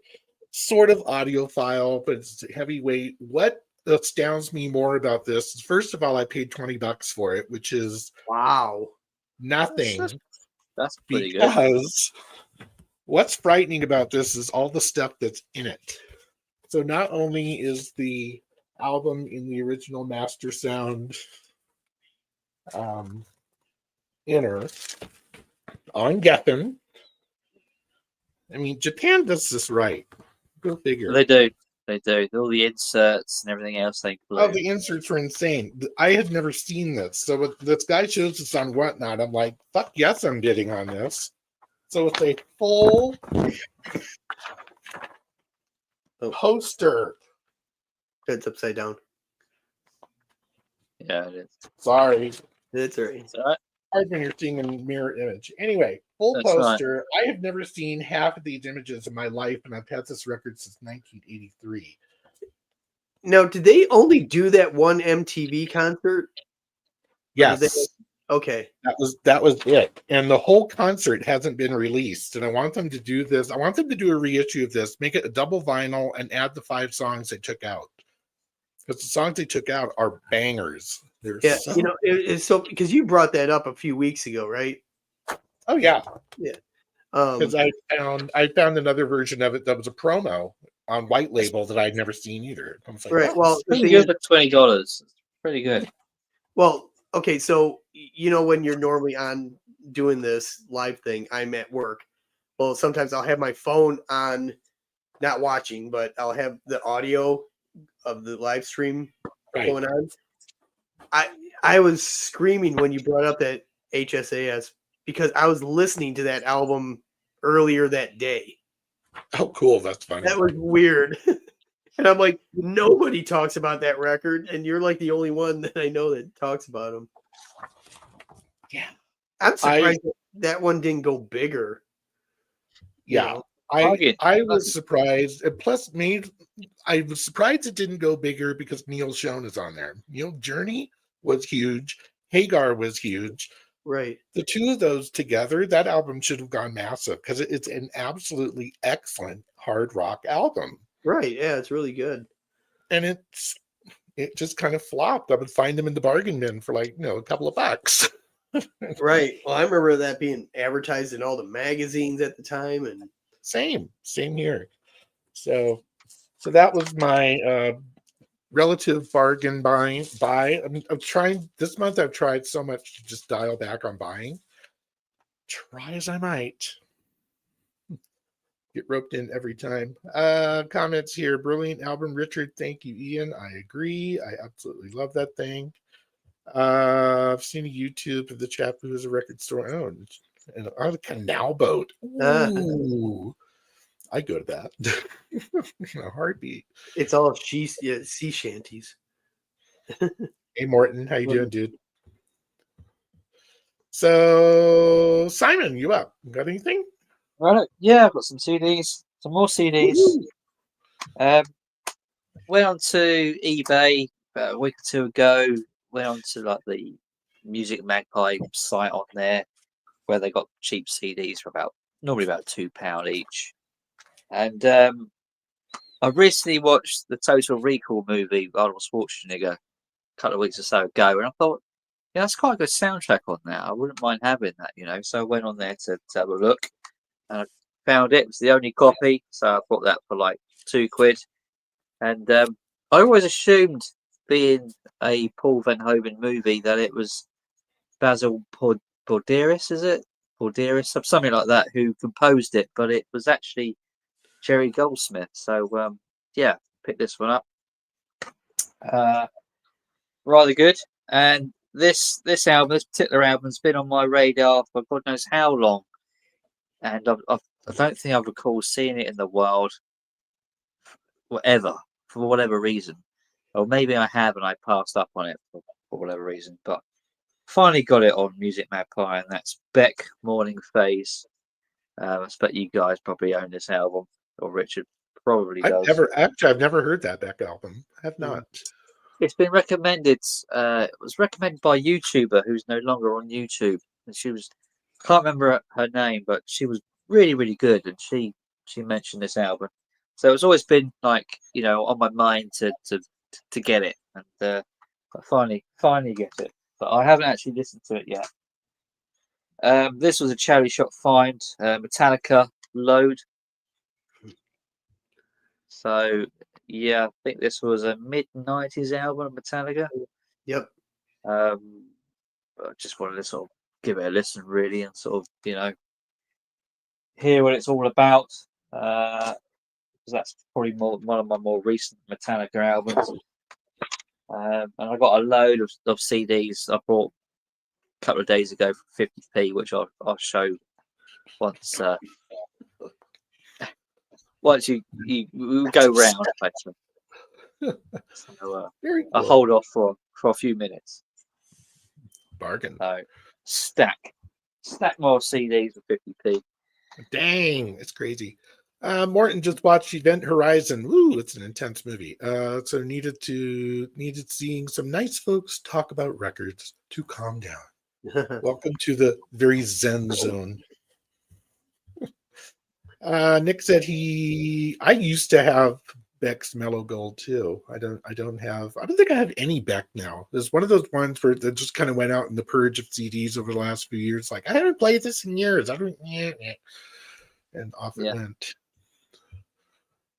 sort of audiophile, but it's heavyweight. What astounds me more about this is, first of all, I paid $20 for it, which is nothing. That's pretty good. Because what's frightening about this is all the stuff that's in it. So not only is the album in the original master sound inner on Geffen. I mean, Japan does this right. Go figure. They do. They do all the inserts and everything else they Oh, include. the inserts were insane. I had never seen this. So when this guy shows us on Whatnot, I'm like, fuck yes, I'm bidding on this. So it's a full poster. It's upside down. Yeah, it is. Sorry. That's right. It's all right. I've been seeing a mirror image. Anyway, full That's right. poster. I have never seen half of these images in my life, and I've had this record since 1983. Now, did they only do that one MTV concert? Yes. Okay. That was it. And the whole concert hasn't been released. And I want them to do this. I want them to do a reissue of this, make it a double vinyl, and add the 5 songs they took out. Because the songs they took out are bangers. They're Yeah, so... it's so because you brought that up a few weeks ago, right? Oh yeah. Yeah. Because I found another version of it that was a promo on White Label that I'd never seen either. I was like, right. Well, the Pretty thing good is, for $20. It's pretty good. well, okay, so when you're normally on doing this live thing, I'm at work. Well, sometimes I'll have my phone on, not watching, but I'll have the audio of the live stream going on. I was screaming when you brought up that HSAS because I was listening to that album earlier that day. oh, cool. That's funny. That was weird. And I'm like, nobody talks about that record, and you're like the only one that I know that talks about them. Yeah. I'm surprised that one didn't go bigger. Yeah. I was surprised. And plus, I was surprised it didn't go bigger because Neil Schon is on there. Journey was huge. Hagar was huge. Right. The two of those together, that album should have gone massive because it's an absolutely excellent hard rock album. Right. Yeah, it's really good. And it just kind of flopped. I would find them in the bargain bin for a couple of bucks. Right. Well, I remember that being advertised in all the magazines at the time, and same here. So that was my relative bargain buy. I'm trying this month. I've tried so much to just dial back on buying. Try as I might. Get roped in every time. Comments here. Brilliant album, Richard. Thank you, Ian. I agree. I absolutely love that thing. I've seen a YouTube of the chap who has a record store owned and on a canal boat. Ooh, I go to that in a heartbeat. It's all sea shanties. Hey, Morton, how you doing, dude? So, Simon, you up? Got anything? Right. Yeah, I've got some CDs, some more CDs. Went on to eBay about a week or two ago. Went on to the Music Magpie site on there, where they got cheap CDs for normally about £2 each. And I recently watched the Total Recall movie, Arnold Schwarzenegger, a couple of weeks or so ago, and I thought, yeah, that's quite a good soundtrack on there. I wouldn't mind having that, So I went on there to have a look, and I found it. It was the only copy, so I bought that for like £2. And I always assumed, being a Paul Van Hoven movie, that it was Basil Porderis, is it? Porderis, something like that, who composed it, but it was actually Jerry Goldsmith. So yeah, picked this one up. Rather good. And this particular album has been on my radar for God knows how long, and I don't think I recall seeing it in the wild, for whatever reason, or maybe I have and I passed up on it for whatever reason. But finally got it on Music Magpie, and that's Beck Morning Phase. I expect you guys probably own this album, or Richard probably does. I've never heard that Beck album. I have not. It's been recommended. It was recommended by a YouTuber who's no longer on YouTube, and I can't remember her name, but she was really, really good, and she mentioned this album. So it's always been on my mind to get it, and I finally get it, but I haven't actually listened to it yet. This was a charity shop find, Metallica Load. So yeah, I think this was a mid-90s album of Metallica. Yep. I just wanted to sort of give it a listen, really, and sort of hear what it's all about. because that's probably one of my more recent Metallica albums. And I got a load of CDs I bought a couple of days ago for 50p, which I'll show once once you go round later. So Very cool. I'll hold off for a few minutes. Bargain. So stack more CDs for 50p. Dang, it's crazy. Morton just watched Event Horizon. Woo, it's an intense movie. So needed seeing some nice folks talk about records to calm down. Welcome to the very zen zone. Nick said I used to have Beck's Mellow Gold too. I don't think I have any Beck now. There's one of those ones where that just kind of went out in the purge of CDs over the last few years. Like, I haven't played this in years. And off it went.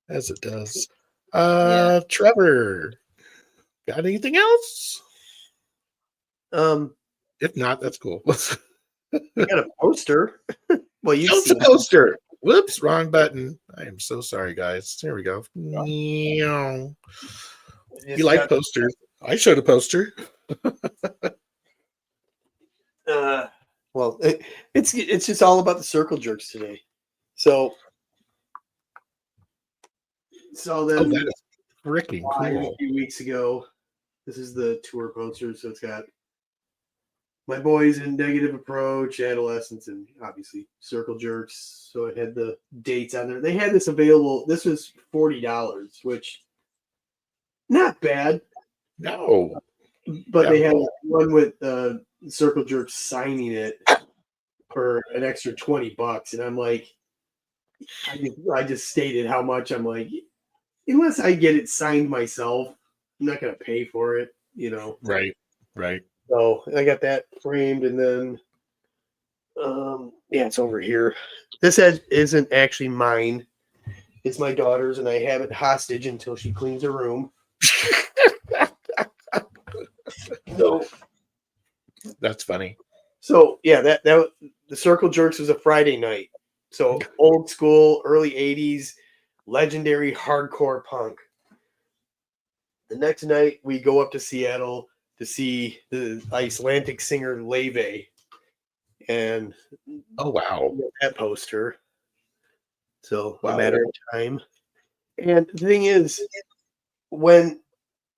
As it does. Trevor, got anything else? If not, that's cool. I got a poster. Well, you see a poster. Whoops, wrong button. I am so sorry, guys. There we go. You like posters? I showed a poster. Well, it's just all about the circle jerks today. So then that is freaking cool. A few weeks ago, this is the tour poster. So it's got my boys in Negative Approach, Adolescents, and obviously Circle Jerks. So it had the dates on there. They had this available. This was $40, which not bad. No. But they had one with Circle Jerks signing it for an extra $20. And I'm like, I just stated how much. I'm like, unless I get it signed myself, I'm not going to pay for it, Right. So I got that framed, and then, it's over here. This isn't actually mine. It's my daughter's, and I have it hostage until she cleans her room. So that's funny. So that the Circle Jerks was a Friday night. So old school, early 80s, legendary hardcore punk. The next night we go up to Seattle to see the Icelandic singer FRIYAY. And oh wow, that poster. So a matter of time. And the thing is, when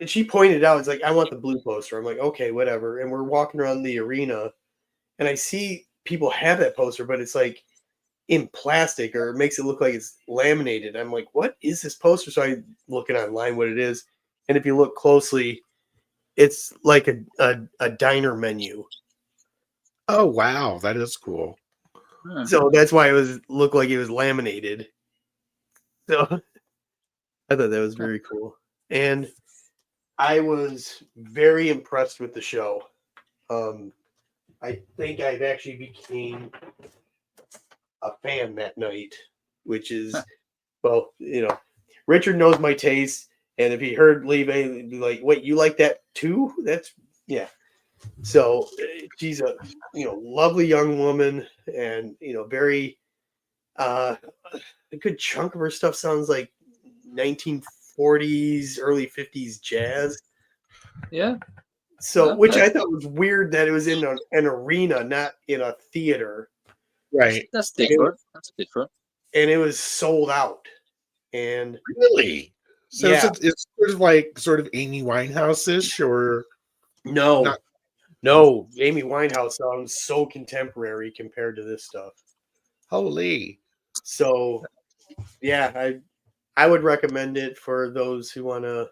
she pointed out, it's like, I want the blue poster. I'm like, okay, whatever. And we're walking around the arena, and I see people have that poster, but it's like in plastic, or it makes it look like it's laminated. I'm like, what is this poster? So I look it online what it is. And if you look closely, it's like a diner menu. Oh wow, that is cool. So that's why it looked like it was laminated. So I thought that was very cool. And I was very impressed with the show. I think I've actually became a fan that night, which is, well, Richard knows my taste. And if he heard FRIYAY, he'd be like, wait, you like that too? Yeah. So she's a, lovely young woman, and, very, a good chunk of her stuff sounds like 1940s, early 50s jazz. Yeah. So, which I thought was weird that it was in an arena, not in a theater. Right. That's different. And it was sold out. And really? So it's sort of Amy Winehouse-ish, or no, Amy Winehouse sounds so contemporary compared to this stuff. Holy. So, yeah, I would recommend it for those who want to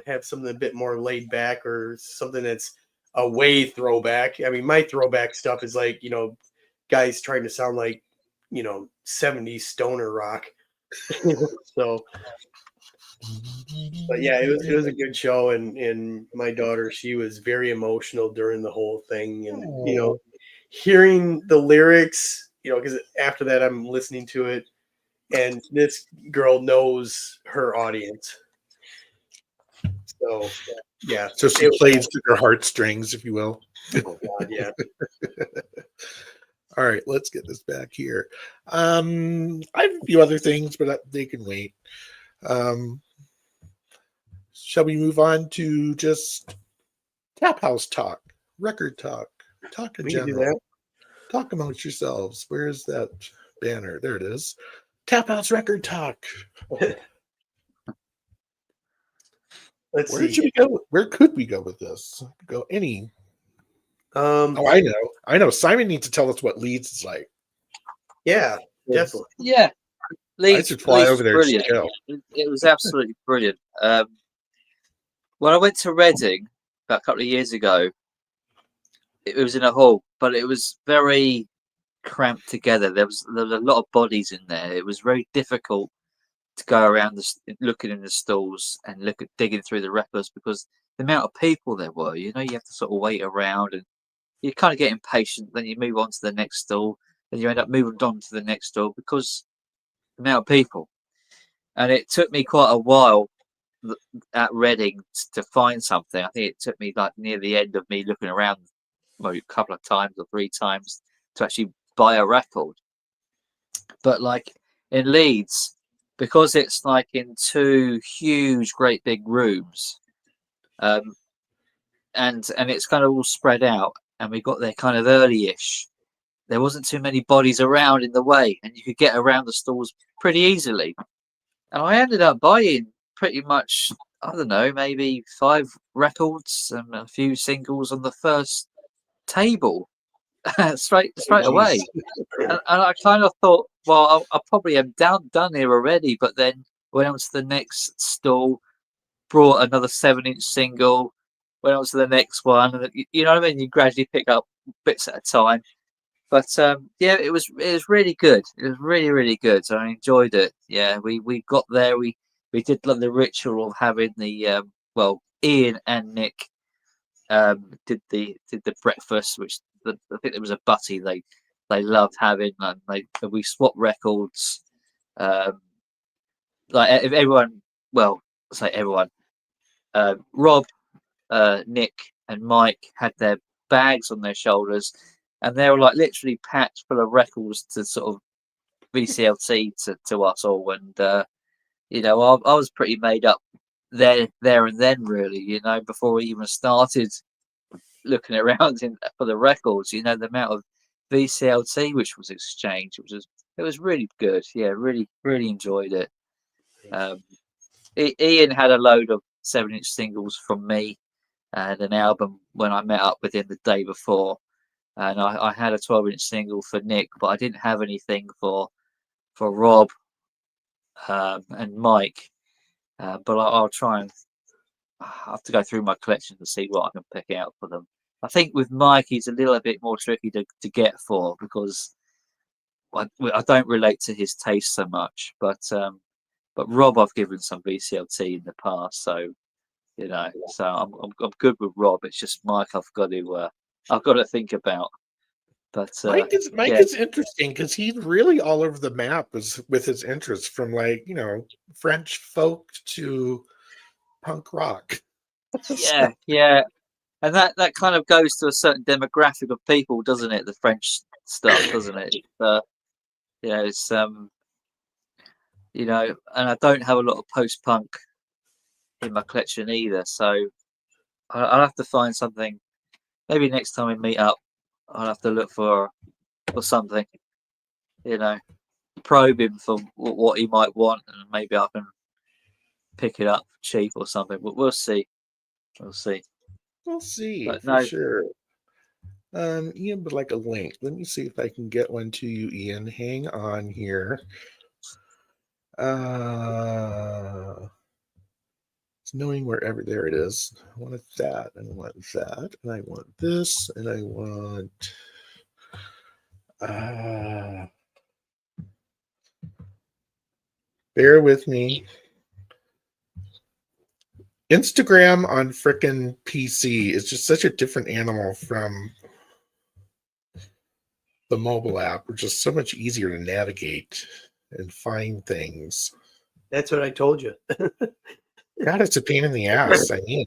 have something a bit more laid back, or something that's a way throwback. I mean, my throwback stuff is like, guys trying to sound like, 70s stoner rock. So, but yeah, it was a good show, and my daughter, she was very emotional during the whole thing, and hearing the lyrics, because after that I'm listening to it, and this girl knows her audience. So yeah, so she plays to their heartstrings, if you will. Oh God, yeah. All right, let's get this back here. I have a few other things, but they can wait. Shall we move on to just Taphouse Talk, record talk, talk in We can do general? Talk amongst yourselves. Where's that banner? There it is. Taphouse Record Talk. Let's Where see. should we go? Where could we go with this? Go any. Oh, I know. Simon needs to tell us what Leeds is like. Yeah, definitely. Yeah, I should fly Leeds over was there brilliant. and chill. It was absolutely brilliant. When I went to Reading about a couple of years ago, it was in a hall, but it was very cramped together. There was a lot of bodies in there. It was very difficult to go around looking in the stalls and digging through the records because the amount of people there were. You have to sort of wait around and you kind of get impatient. Then you move on to the next stall, and you end up moving on to the next stall because the amount of people. And it took me quite a while at Reading to find something. I think it took me like near the end of me looking around maybe a couple of times or 3 times to actually buy a record. But like in Leeds, because it's like in 2 huge, great big rooms, and it's kind of all spread out, and we got there kind of early-ish. There wasn't too many bodies around in the way, and you could get around the stalls pretty easily. And I ended up buying pretty much, I don't know, maybe 5 records and a few singles on the first table, straight away. And I kind of thought, well, I probably am done here already. But then went on to the next stall, brought another 7-inch single, went on to the next one, and you know what I mean. You gradually pick up bits at a time. But yeah, it was really good. It was really good. So I enjoyed it. Yeah, we got there. We did like the ritual of having the Ian and Nick did the breakfast, which I think there was a butty they loved having, and we swapped records. Like if everyone, well, I say everyone, Rob, Nick, and Mike had their bags on their shoulders, and they were like literally packed full of records to sort of VCLT to us all. And I was pretty made up there and then, really. Before we even started looking around for the records. The amount of VCLT which was exchanged, it was really good. Yeah, really enjoyed it. Ian had a load of 7-inch singles from me and an album when I met up with him the day before, and I had a 12-inch single for Nick, but I didn't have anything for Rob and Mike. But I'll try and I have to go through my collection to see what I can pick out for them. I think with Mike, he's a little bit more tricky to get for because I don't relate to his taste so much. But Rob, I've given some VCLT in the past, so so I'm good with Rob. It's just Mike I've got to think about. But Mike is interesting because he's really all over the map with his interests, from French folk to punk rock. Yeah. And that kind of goes to a certain demographic of people, doesn't it? The French stuff, doesn't it? It's and I don't have a lot of post-punk in my collection either, so I'll have to find something. Maybe next time we meet up, I'll have to look for something, probe him for what he might want, and maybe I can pick it up cheap or something. But we'll see. We'll see. But for sure. Ian would like a link. Let me see if I can get one to you, Ian. Hang on here. It's knowing wherever. There it is. I want that, and I want that, and I want this, and I want bear with me. Instagram on frickin' PC is just such a different animal from the mobile app, which is so much easier to navigate and find things. That's what I told you. God, it's a pain in the ass. I mean,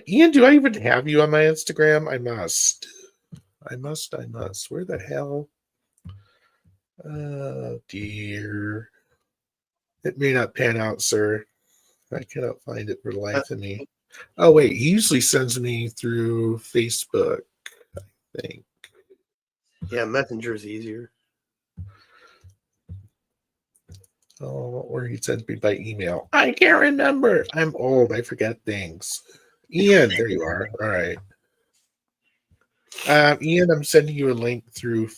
Ian, do I even have you on my Instagram? I must. I must. Where the hell? Oh, dear. It may not pan out, sir. I cannot find it for the life of me. Oh, wait. He usually sends me through Facebook, I think. Yeah, Messenger's easier. Oh, or he sends me by email. I can't remember. I'm old. I forget things. Ian, there you are. All right. Ian, I'm sending you a link through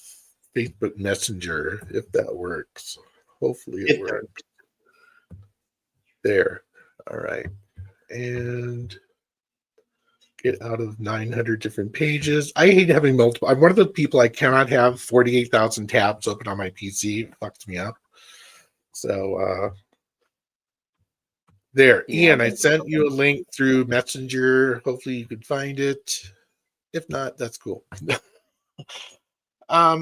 Facebook Messenger, if that works. Hopefully it works. There. All right. And get out of 900 different pages. I hate having multiple. I'm one of the people I cannot have 48,000 tabs open on my PC. It fucks me up. So, there. Yeah, Ian, I sent you a link through Messenger. Hopefully you could find it. If not, that's cool. I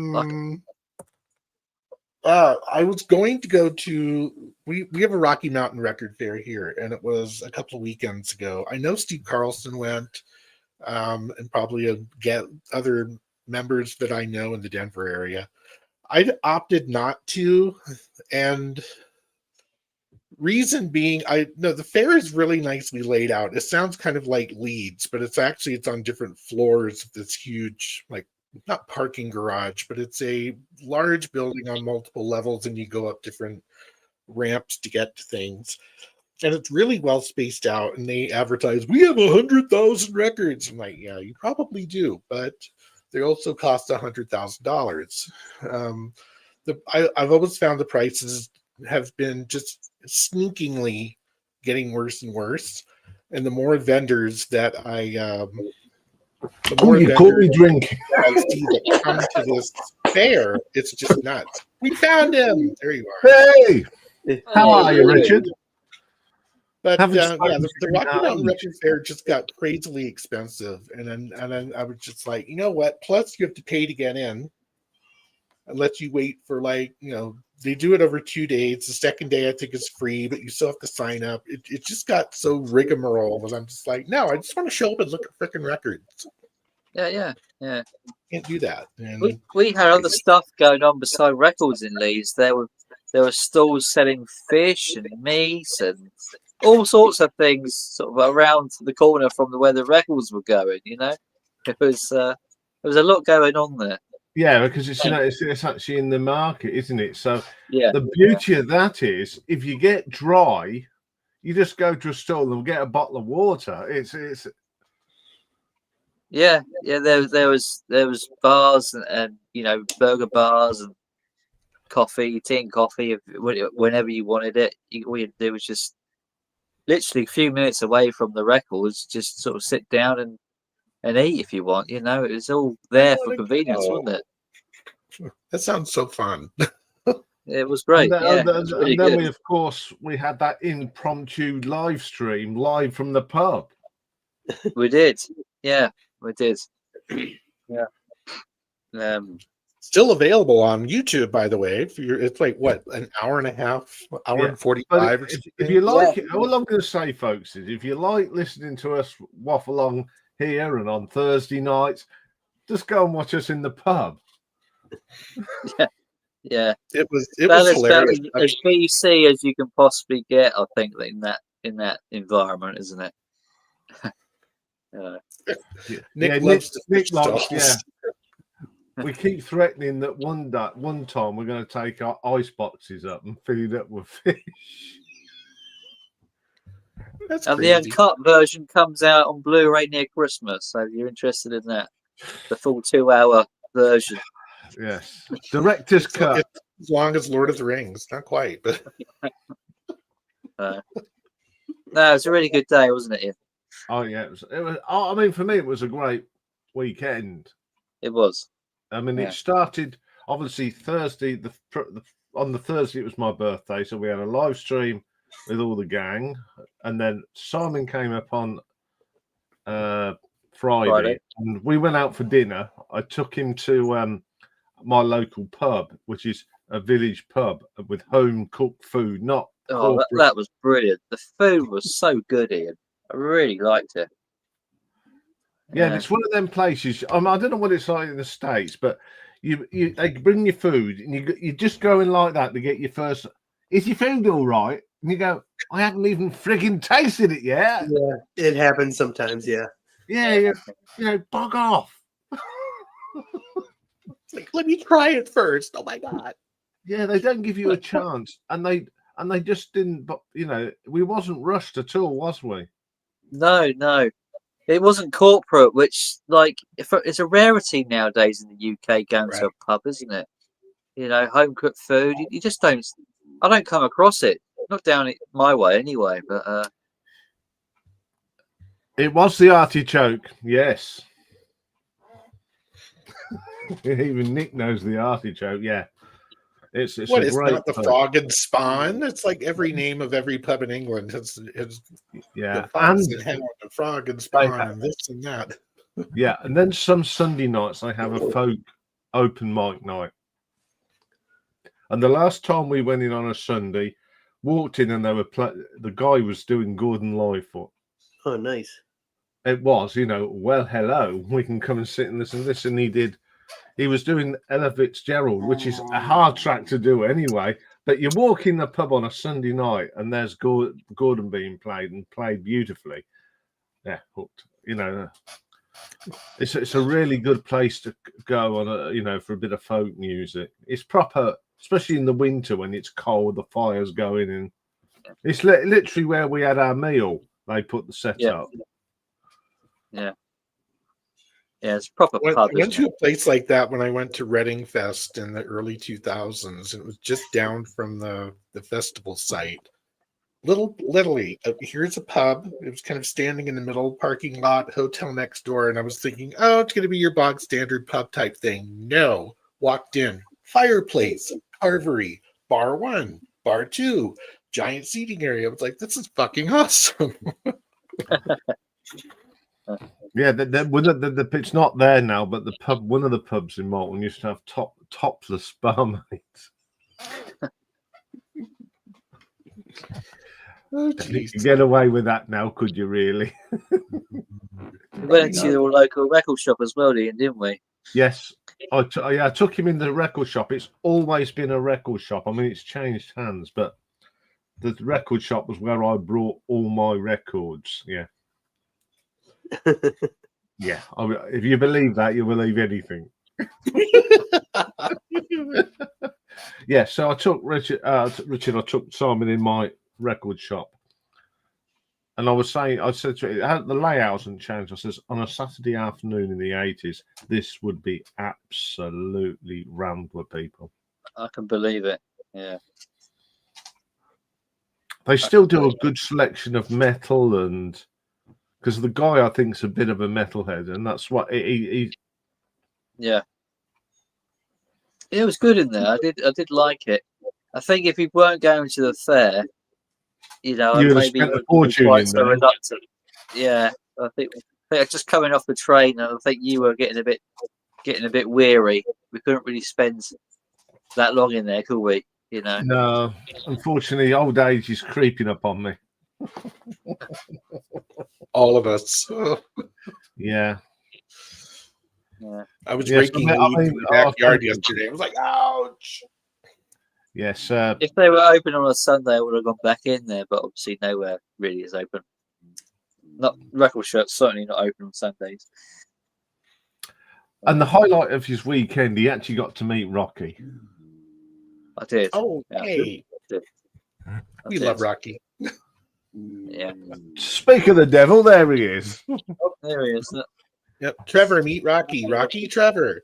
was going to go to we have a Rocky Mountain Record Fair here, and it was a couple of weekends ago. I know Steve Carlson went, and probably get other members that I know in the Denver area. I opted not to, and reason being, I know the fair is really nicely laid out. It sounds kind of like Leeds, but it's on different floors of this huge, like, not parking garage, but it's a large building on multiple levels, and you go up different ramps to get to things. And it's really well spaced out, and they advertise, we have 100,000 records. I'm like, yeah, you probably do, but they also cost $100,000. I've always found the prices have been just sneakingly getting worse and worse. And the more vendors that you caught me drinking. I see that come to this fair, it's just nuts. We found him. There you are. Hey, how are you, Richard? But the Rocky Mountain Record Fair just got crazily expensive, and then I was just like, you know what? Plus, you have to pay to get in, unless you wait for they do it over 2 days. The second day I think is free, but you still have to sign up. It just got so rigmarole. Was I'm just like, no, I just want to show up and look at freaking records. Yeah. Can't do that. And we had other stuff going on beside records in Leeds. There were stalls selling fish and meat and all sorts of things sort of around the corner from where the records were going. It was there was a lot going on there. Yeah, because it's actually in the market, isn't it? So yeah, the beauty of that is, if you get dry, you just go to a stall and get a bottle of water. It's yeah. There was bars and burger bars and tea and coffee whenever you wanted it. All you do was just literally a few minutes away from the records, just sort of sit down and eat if you want. It was all there for convenience, wasn't it? That sounds so fun. It was great. And really then good. we had that impromptu live stream live from the pub. We did. Yeah, we did. Yeah. Still available on YouTube, by the way. It's like what, an hour and a half, hour and 45. If you like it, all I'm going to say, folks, is if you like listening to us waffle on here and on Thursday nights, just go and watch us in the pub. Yeah. It was hilarious. As BC as you can possibly get, I think, in that environment, isn't it? Nick loves stalls. Yeah. We keep threatening that one time we're going to take our ice boxes up and fill it up with fish. That's and crazy. The uncut version comes out on Blu-ray near Christmas, so if you're interested in that, the full 2-hour version. Yes, director's cut. As long as Lord of the Rings, not quite, but no, it was a really good day, wasn't it, Ian? Oh yeah, it was. I mean, for me, it was a great weekend. It was. I mean, It started obviously Thursday. On the Thursday, it was my birthday, so we had a live stream with all the gang, and then Simon came up on Friday, and we went out for dinner. I took him to my local pub, which is a village pub with home cooked food. That was brilliant. The food was so good, Ian. I really liked it. Yeah, and it's one of them places. I don't know what it's like in the States, but they bring you food and you just go in like that to get your first. Is your food all right? And you go, I haven't even frigging tasted it yet. Yeah, it happens sometimes. Yeah. Yeah, bug off. It's like, let me try it first. Oh my god. Yeah, they don't give you a chance, and they just didn't. But we wasn't rushed at all, was we? No. It wasn't corporate, which it's a rarity nowadays in the UK going to a pub, isn't it? Home cooked food. You just don't. I don't come across it. Not down it my way anyway. But it was the artichoke. Yes. Even Nick knows the artichoke. Yeah. It's what a is great not the pub. Frog and Spawn? It's like every name of every pub in England has yeah, the Fox and Hound and Frog and Spawn and this and that. Yeah, and then some Sunday nights they have a folk open mic night. And the last time we went in on a Sunday, walked in and they were the guy was doing Gordon Lightfoot. Oh, nice. It was, well, hello, we can come and sit and listen to this, and he was doing Ella Fitzgerald, which is a hard track to do anyway. But you walk in the pub on a Sunday night and there's Gordon being played and played beautifully. Yeah, hooked. It's a really good place to go on for a bit of folk music. It's proper, especially in the winter when it's cold, the fire's going, and it's literally where we had our meal. They put the set up. Yeah, it's proper pub. I went to a place like that when I went to Reading Fest in the early 2000s, and it was just down from the festival site. Literally, here's a pub. It was kind of standing in the middle parking lot, hotel next door, and I was thinking, oh, it's going to be your bog standard pub type thing. No, walked in, fireplace, carvery, bar 1, bar 2, giant seating area. I was like, this is fucking awesome. Yeah, it's not there now, but one of the pubs in Malton used to have topless barmaids. Oh, you could get away with that now, could you really? We went into your local record shop as well, didn't we? Yes. I took him in the record shop. It's always been a record shop. I mean, it's changed hands, but the record shop was where I brought all my records. Yeah. Yeah. If you believe that, you'll believe anything. Yeah. So I took Richard. I took Simon in my record shop, and I said to it, the layout hasn't changed. I says, on a Saturday afternoon in the 80s, this would be absolutely rammed with people. I can believe it. Yeah. They still do a good selection of metal, and because the guy I think is a bit of a metalhead, and that's what he. Yeah. It was good in there. I did like it. I think if you weren't going to the fair, maybe you would be quite so reluctant. Yeah, I think just coming off the train, I think you were getting a bit weary. We couldn't really spend that long in there, could we? No, unfortunately, old age is creeping up on me. All of us. Yeah. Yeah. I was raking leaves in the backyard yesterday. I was like, ouch. Yes. If they were open on a Sunday, I would have gone back in there, but obviously nowhere really is open. Not record shops, certainly not open on Sundays. And the highlight of his weekend, he actually got to meet Rocky. I did. Oh, yeah. hey. We love Rocky. Yeah. Speak of the devil, there he is. Oh, there he is. Yep. Trevor, meet Rocky. Rocky, Trevor.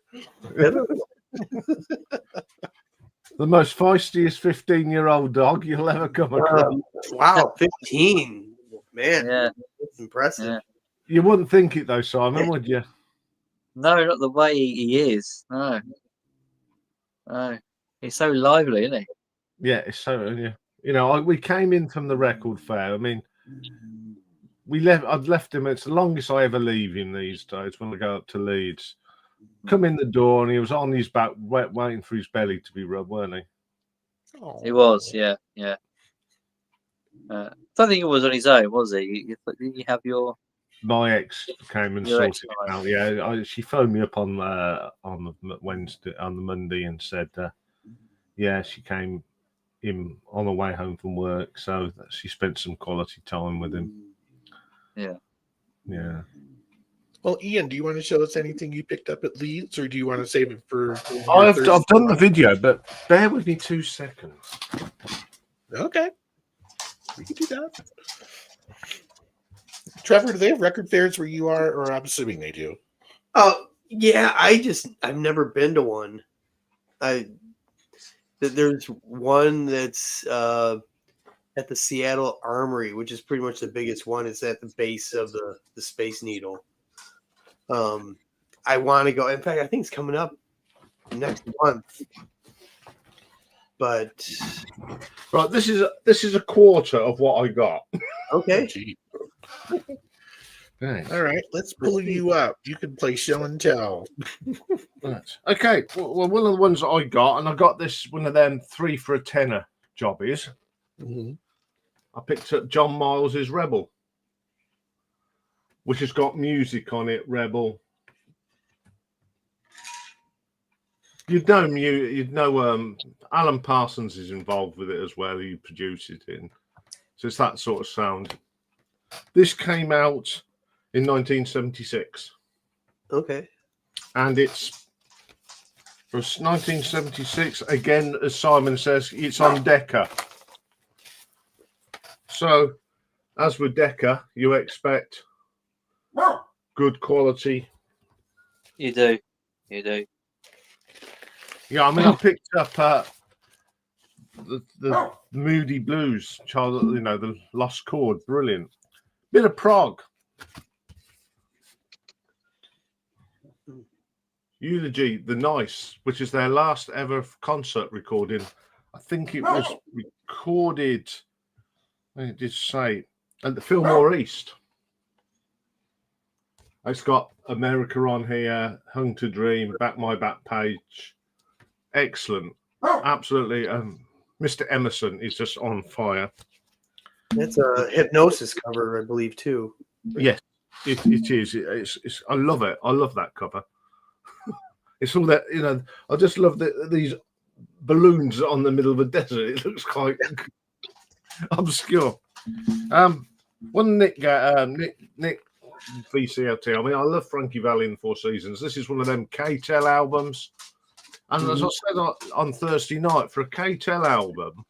The most feistiest 15-year-old dog you'll ever come across. Wow, 15. Man, yeah. That's impressive. Yeah. You wouldn't think it though, Simon, would you? No, not the way he is. No. He's so lively, isn't he? Yeah, it's so, yeah. We came in from the record fair. I mean, I'd left him. It's the longest I ever leave him these days when I go up to Leeds. Come in the door and he was on his back, waiting for his belly to be rubbed, weren't he? Oh. He was, yeah. I don't think he was on his own, was he? Did you have your my ex came and Your sorted ex, it out. Yeah, she phoned me up on the Wednesday, on the Monday, and said, yeah, she came in on the way home from work, so she spent some quality time with him. Yeah. Yeah. Well, Ian, do you want to show us anything you picked up at Leeds, or do you want to save it for? I've done the video, but bear with me 2 seconds. Okay, we can do that. Trevor, do they have record fairs where you are, or I'm assuming they do? Oh, yeah. I've never been to one. There's one that's at the Seattle Armory, which is pretty much the biggest one. It's at the base of the Space Needle. I want to go. In fact, I think it's coming up next month. But right, this is a quarter of what I got. Okay. Gee. Thanks. All right, let's pull you up. You can play show and tell. Right. Okay. Well, one of the ones that I got, and I got this one of them 3 for a tenner jobbies. Mm-hmm. I picked up John Miles's Rebel, which has got music on it. Rebel. You'd know Alan Parsons is involved with it as well. He produced it in, so it's that sort of sound. This came out in 1976. Okay. And it's from 1976. Again, as Simon says, it's on Decca. So, as with Decca, you expect good quality. You do. You do. Yeah, I mean, I picked up the Moody Blues, the Lost Chord, brilliant. Bit of prog. Eulogy, The Nice, which is their last ever concert recording. I think it was recorded, I did say, at the Fillmore East. It's got America on here, Hung to Dream, Back My Back Page. Excellent. Absolutely. Mr. Emerson is just on fire. That's a Hypnosis cover, I believe, too. Yes, it is. It's I love it. I love that cover. It's all that, I just love these balloons on the middle of a desert. It looks quite obscure. One Nick VCLT. I mean, I love Frankie Valli and the Four Seasons. This is one of them K-Tel albums. And as I said on Thursday night, for a K-Tel album,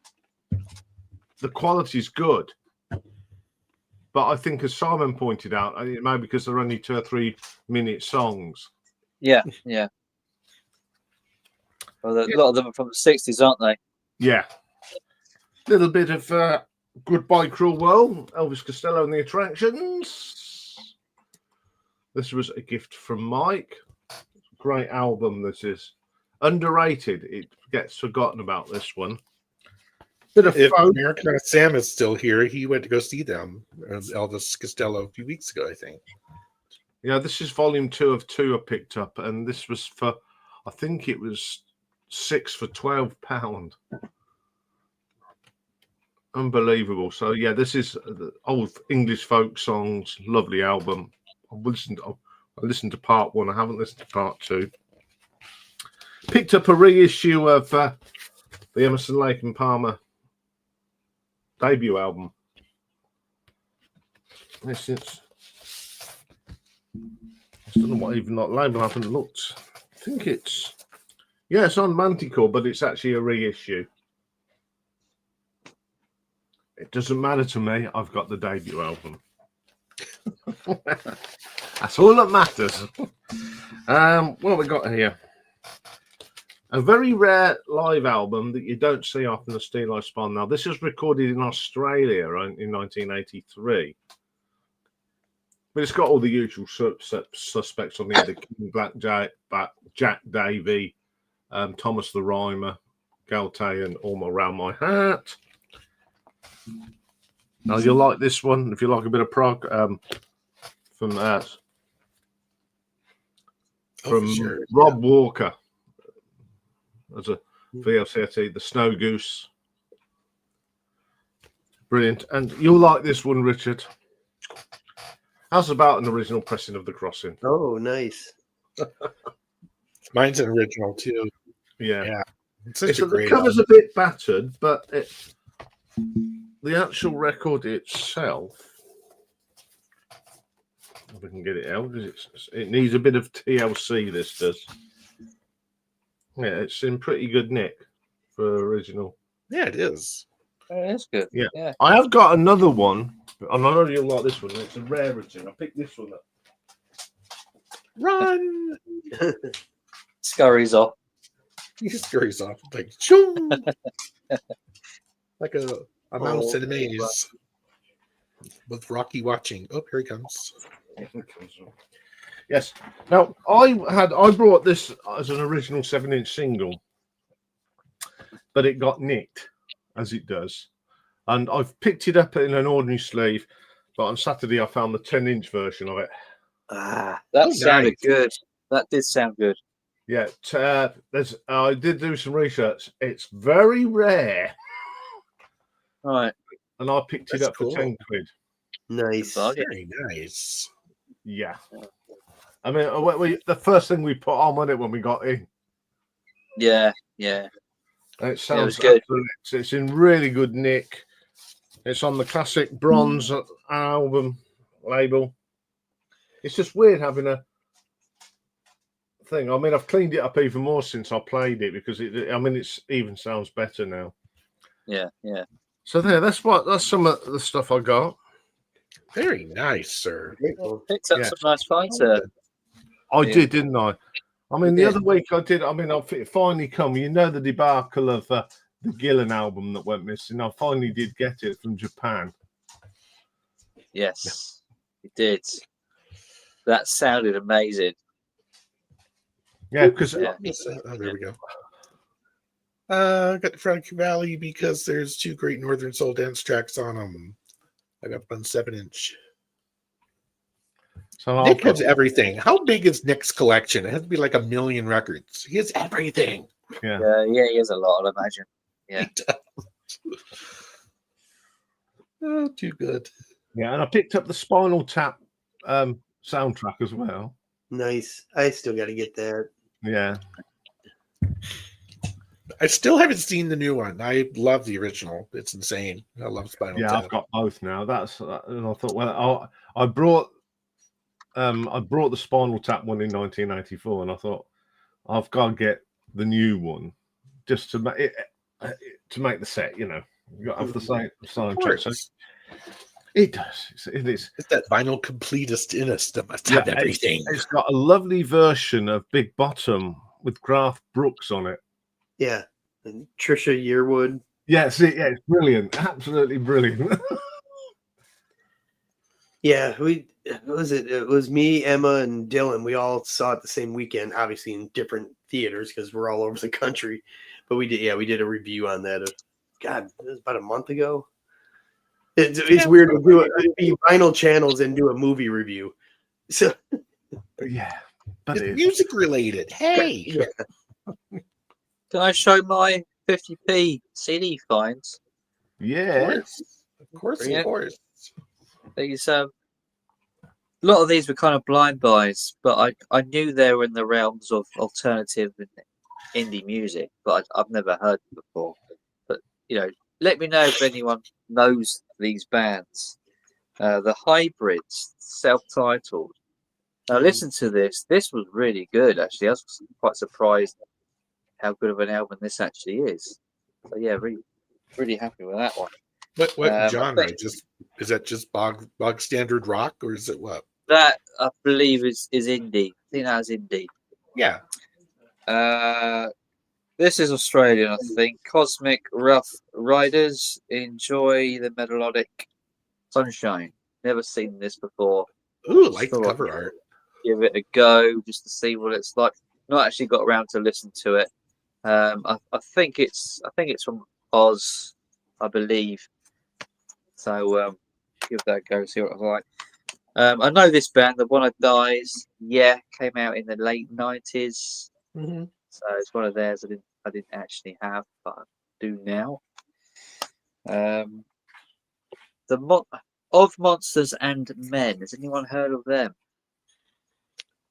the quality's good. But I think, as Simon pointed out, it may be because they're only 2 or 3 minute songs. Yeah, yeah. Well, a lot of them are from the 60s, aren't they? Yeah. Little bit of Goodbye Cruel World, Elvis Costello and the Attractions. This was a gift from Mike. Great album, this is. Underrated. It gets forgotten about, this one. Bit of If folk. American Sam is still here, he went to go see them, Elvis Costello, a few weeks ago, I think. Yeah, this is volume 2 of 2 I picked up, and this was for, I think it was 6 for £12. Unbelievable. So yeah, this is the old English folk songs. Lovely album. I listened to part 1. I haven't listened to part 2. Picked up a reissue of the Emerson, Lake and Palmer debut album. This is, I don't know what even that label. I haven't looked. I think it's on Manticore, but it's actually a reissue. It doesn't matter to me. I've got the debut album. That's all that matters. What have we got here? A very rare live album that you don't see often, the Steel Eye Spawn. Now, this was recorded in Australia in 1983. But it's got all the usual suspects on here. The King Jack Davey, Thomas the Rhymer, Galtay, and All Around My Hat. Now, you'll like this one if you like a bit of prog from Sure. Rob Walker as a VLCT, The Snow Goose. Brilliant. And you'll like this one, Richard. How's about an original pressing of The Crossing? Oh, nice. Mine's an original too. Yeah. Yeah. It's such a The great cover's album. a bit battered, but the actual record itself, if we can get it out, because it needs a bit of TLC, this does. Yeah, it's in pretty good nick for original. Yeah, it is. That's good. Yeah. Yeah. I have got another one, and I know you'll like this one. It's a rarity. I picked this one up. Run! Scurries off. He scurries off like shoo! Like a mouse in a maze. With Rocky watching. Oh, here he comes. Yes. Now I brought this as an original 7-inch single, but it got nicked, as it does, and I've picked it up in an ordinary sleeve. But on Saturday I found the 10-inch version of it. That sounded good. That did sound good. Yeah, I did do some research. It's very rare, Right. and I picked it That's up cool. for 10 quid. Nice. Very nice. Yeah. I mean, the first thing we put on it when we got in. Yeah. Yeah. And it sounds good. It's in really good nick. It's on the classic bronze album label. It's just weird having a thing. I mean, I've cleaned it up even more since I played it because it's even sounds better now. Yeah. Yeah. So that's some of the stuff I got. Very nice, sir. Picked up Yeah. some nice fights there. I Yeah. did, didn't I? I mean, You the did. other week I did. I mean, it finally come. You know, the debacle of the Gillan album that went missing. I finally did get it from Japan. Yes, it did. That sounded amazing. Yeah, because Yeah. Oh, there we go. Got the FRIYAY Valley because there's 2 great Northern Soul dance tracks on them. I got one 7-inch. so Nick has everything. How big is Nick's collection? It has to be like 1 million records. He has everything. yeah. Yeah, he has a lot, I'd imagine. Yeah. He does. Oh, too good. Yeah, and I picked up the Spinal Tap soundtrack as well. Nice. I still got to get that. Yeah. I still haven't seen the new one. I love the original. It's insane. I love Spinal Yeah, Tap. I've got both now. And I thought, well, I brought the Spinal Tap one in 1984, and I thought I've got to get the new one just to make the set. You know, you got to have the same soundtrack. So it does. It is. It's that vinyl completist in us that must have everything. It's got a lovely version of Big Bottom with Garth Brooks on it. Yeah. And Trisha Yearwood. Yes, it's brilliant. Absolutely brilliant. Yeah, it was me, Emma, and Dylan. We all saw it the same weekend, obviously in different theaters because we're all over the country. But we did a review on that. God, it was about a month ago. It's weird to be vinyl channels and do a movie review. So yeah, but it's music related. Hey, yeah. Can I show my 50p CD finds? Yeah, of course. These a lot of these were kind of blind buys, but I knew they were in the realms of alternative and indie music, but I've never heard them before. But let me know if anyone knows these bands. The Hybrids, self-titled. Now listen to this. This was really good, actually. I was quite surprised how good of an album this actually is. So yeah, really, really happy with that one. What genre? Is that just bog standard rock, or is it what? That I believe is indie. I think that's indie. Yeah. This is Australian, I think. Cosmic Rough Riders. Enjoy the melodic sunshine. Never seen this before. Ooh, I like the cover art. Give it a go just to see what it's like. Not actually got around to listen to it. I think it's from Oz, I believe. So give that a go, see what it's like. I know this band, The One That Dies. Yeah, came out in the late 90s. Mm-hmm. So it's one of theirs I didn't actually have, but I do now. Of Monsters and Men. Has anyone heard of them?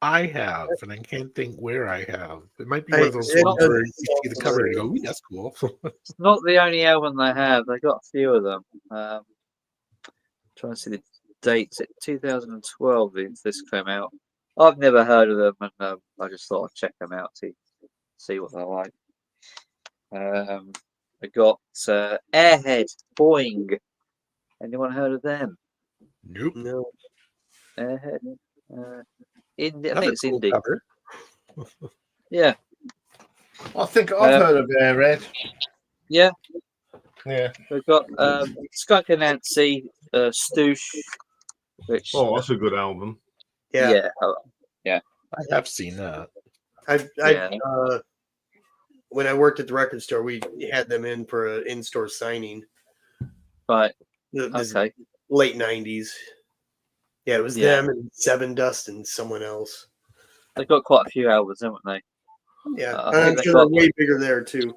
I have, and I can't think where I have. It might be I- one of those it ones doesn't where you see the cover and you go, "Ooh, that's cool." It's not the only album they have. They got a few of them. Trying to see the dates. 2012 this came out. I've never heard of them, and I just thought I'd check them out, see what they're like. I got Airhead, Boing. Anyone heard of them? Nope. No. Airhead. Indie. I That's think a it's cool indie. cover. Yeah, I think I've heard of Airhead. yeah. Yeah. We've got Skunk and Nancy, Stoosh, which Oh, that's a good album. Yeah. yeah, I have seen that. Yeah. When I worked at the record store, we had them in for an in-store signing. right. This Okay. late 90s. Yeah, it was Yeah. them and Seven Dust and someone else. They've got quite a few albums, haven't they? Yeah, I and think I'm they sure got- they're way bigger there too.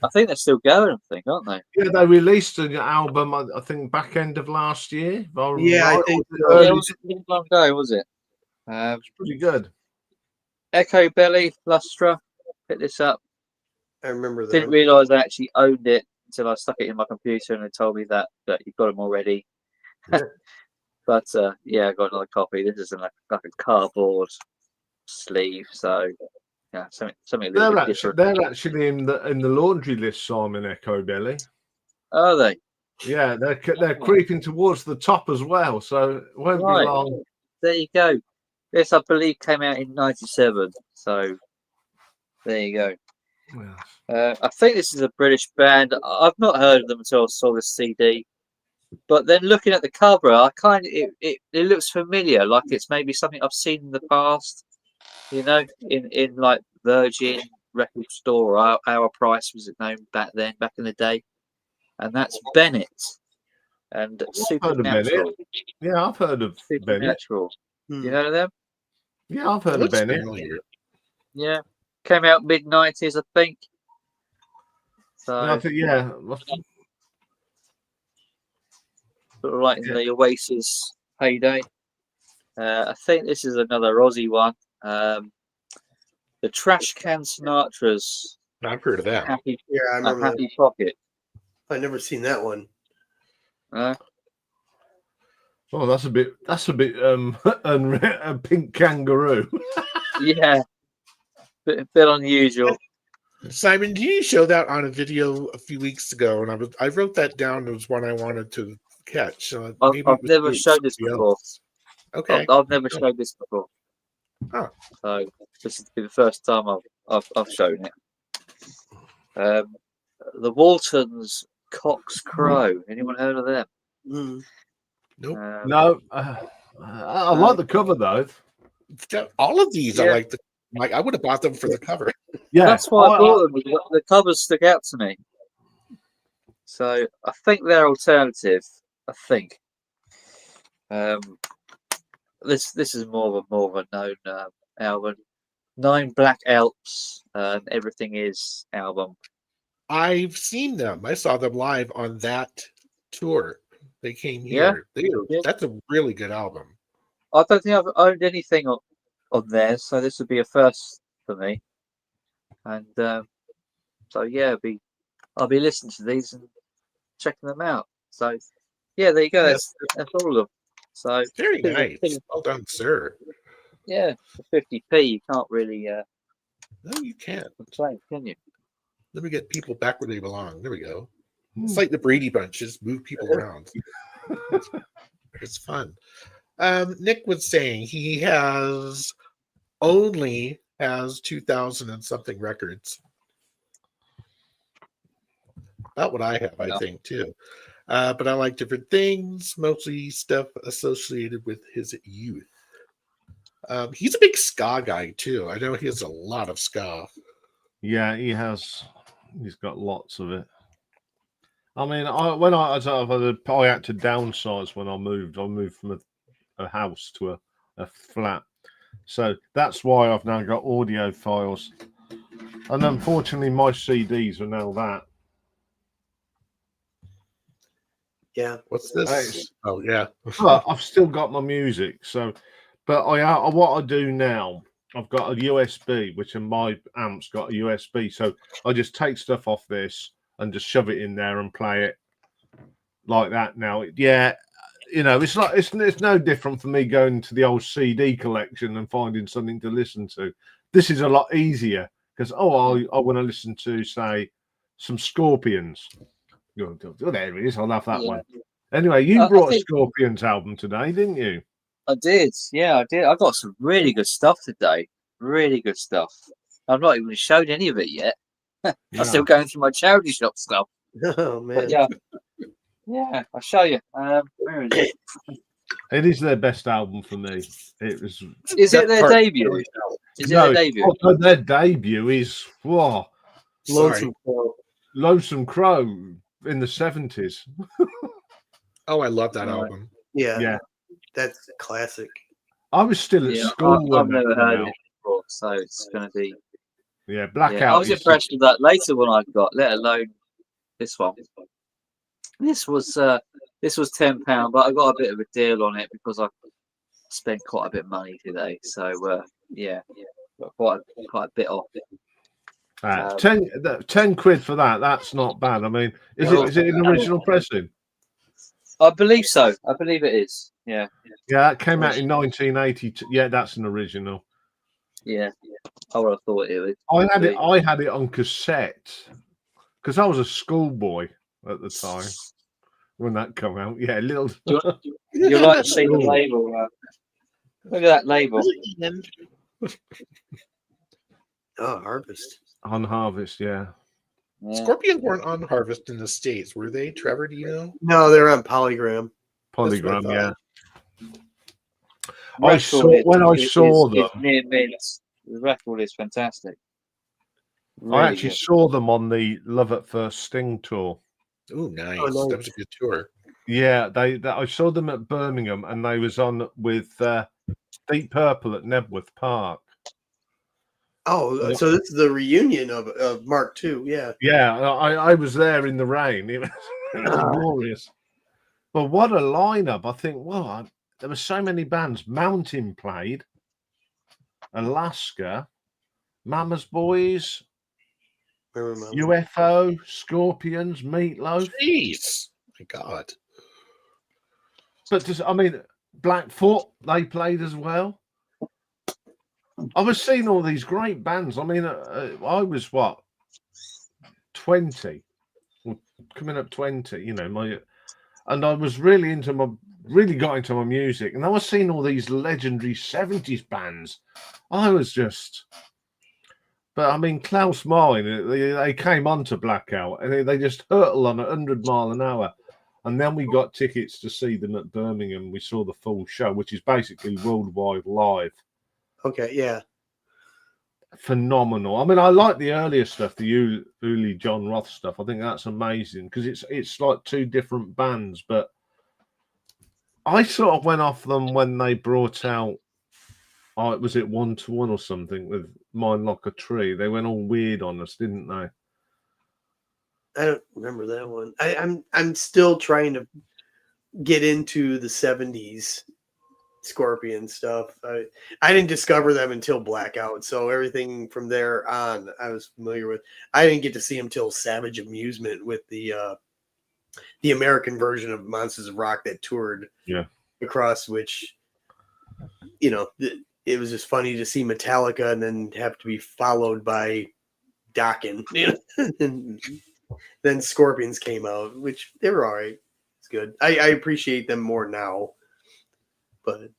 I think they're still going, aren't they? Yeah, they released an album, I think, back end of last year. If I'm Yeah, I right, think or so. early. Yeah, it wasn't long ago, was it? It's pretty good. Echo Belly, Lustra. Pick this up. I remember that. Didn't realise I actually owned it until I stuck it in my computer and they told me that you've got them already. But yeah, I got another copy. This is like a cardboard sleeve, so yeah, something a little bit different. They're actually in the laundry list, Simon, Echo Belly. Are they? Yeah, they're creeping towards the top as well, so it won't Right. be long. There you go. This, I believe, came out in '97. So there you go. Yeah. I think this is a British band. I've not heard of them until I saw this CD. But then looking at the cover, it looks familiar, like it's maybe something I've seen in the past. You know, in like Virgin record store or Our Price was it known back in the day, and that's Bennett and heard of Bennett. Supernatural. Yeah, I've heard of Bennett. Supernatural. You heard of them? Yeah, I've It heard of looks Bennett. familiar. Yeah, came out mid-90s, I think. So I think, yeah. sort of like in the Oasis heyday. I think this is another Aussie one. The Trash Can Sinatras. I've heard of that. Happy, Yeah, I remember that. Happy Pocket. I've never seen that one. Oh, that's a bit a pink kangaroo. Yeah, bit unusual. Simon, did you show that on a video a few weeks ago? And I wrote that down as one I wanted to catch. I've Maybe it was never you, showed this somebody before. else. Okay. I've never showed this before. Oh. So this is the first time I've shown it. The Waltons Cox Crow. Anyone heard of them? Mm. Nope. No, I like the cover though. All of these, Yeah. I like. I would have bought them for the cover. Yeah, That's why I bought them. The covers stuck out to me. So I think they're alternative. I think. This is more of a known album. 9 Black Alps and Everything Is album. I've seen them. I saw them live on that tour. They came here. Yeah. That's a really good album. I don't think I've owned anything on there, so this would be a first for me. And so yeah, I'll be listening to these and checking them out. So yeah, there you go. Yes. That's all of them. So Very nice. Well done, sir. yeah, for 50p, you can't really No, you can't. complain, can you? Let me get people back where they belong. There we go. It's like the Brady Bunch. Just move people around. It's fun. Nick was saying he only has 2,000 and something records. About what I have, I think, too. But I like different things, mostly stuff associated with his youth. He's a big ska guy, too. I know he has a lot of ska. yeah, he has. He's got lots of it. I mean, I had to downsize when I moved. I moved from a house to a flat, so that's why I've now got audio files. And unfortunately, my CDs are now that. Yeah. What's this? Oh yeah. But I've still got my music. So, but what I do now, I've got a USB, which in my amp's got a USB. So I just take stuff off this and just shove it in there and play it like that. Now, yeah, it's like it's no different for me going to the old CD collection and finding something to listen to. This is a lot easier because I want to listen to, say, some Scorpions. Oh, there it is. I'll have that one. Anyway, you brought a Scorpions album today, didn't you? I did. Yeah, I did. I got some really good stuff today. Really good stuff. I've not even showed any of it yet. I'm still going through my charity shop stuff. Oh man. But yeah, I'll show you. Where is it? It is their best album for me. It was. Is it their debut? Is it their debut? Their debut is Lonesome Crow in the 70s. Oh, I love that album. Yeah. That's a classic. I was still at school. I've never heard it before, so it's going to be. Yeah, Blackout. I was impressed with that later one I got, let alone this one. This was £10, but I got a bit of a deal on it because I spent quite a bit of money today. So got quite a bit off. 10 quid for that. That's not bad. I mean, is it an original pressing? I believe so. I believe it is. Yeah. Yeah, it came out in 1982. Yeah, that's an original. Yeah. I would have thought it would. I had it on cassette because I was a schoolboy at the time when that came out. Yeah, little. You like to see the label? Look at that label. Oh, Harvest. On Harvest, yeah. Scorpions weren't on Harvest in the States, were they? Trevor, do you know? No, they're on Polygram. Polygram, yeah. When I saw them, near mint. The record is fantastic. Really I actually saw them on the Love at First Sting tour. Oh, nice. That was a good tour. Yeah, I saw them at Birmingham, and they was on with Deep Purple at Nebworth Park. Oh, so this is the reunion of Mark II, yeah. Yeah, I was there in the rain. It was glorious. But what a lineup. I think, there were so many bands. Mountain played, Alaska, Mama's Boys, UFO, Scorpions, Meatloaf. Jeez. My God. But Blackfoot, they played as well. I was seeing all these great bands. I mean, I was 20, coming up 20. And I was really got into my music, and I was seeing all these legendary 70s bands. I was just, but I mean, Klaus Meine, they came onto Blackout, and they just hurtled on 100 miles an hour. And then we got tickets to see them at Birmingham. We saw the full show, which is basically worldwide live. Okay, yeah. Phenomenal. I mean, I like the earlier stuff, the Uli John Roth stuff. I think that's amazing because it's like two different bands. But I sort of went off them when they brought out, was it 1-to-1 or something with Mine Like a Tree? They went all weird on us, didn't they? I don't remember that one. I'm still trying to get into the 70s Scorpion stuff. I didn't discover them until Blackout, so everything from there on I was familiar with. I didn't get to see them till Savage Amusement with the American version of Monsters of Rock that toured across, which it was just funny to see Metallica and then have to be followed by Dokken. And then Scorpions came out, which they were all right. It's good. I appreciate them more now. But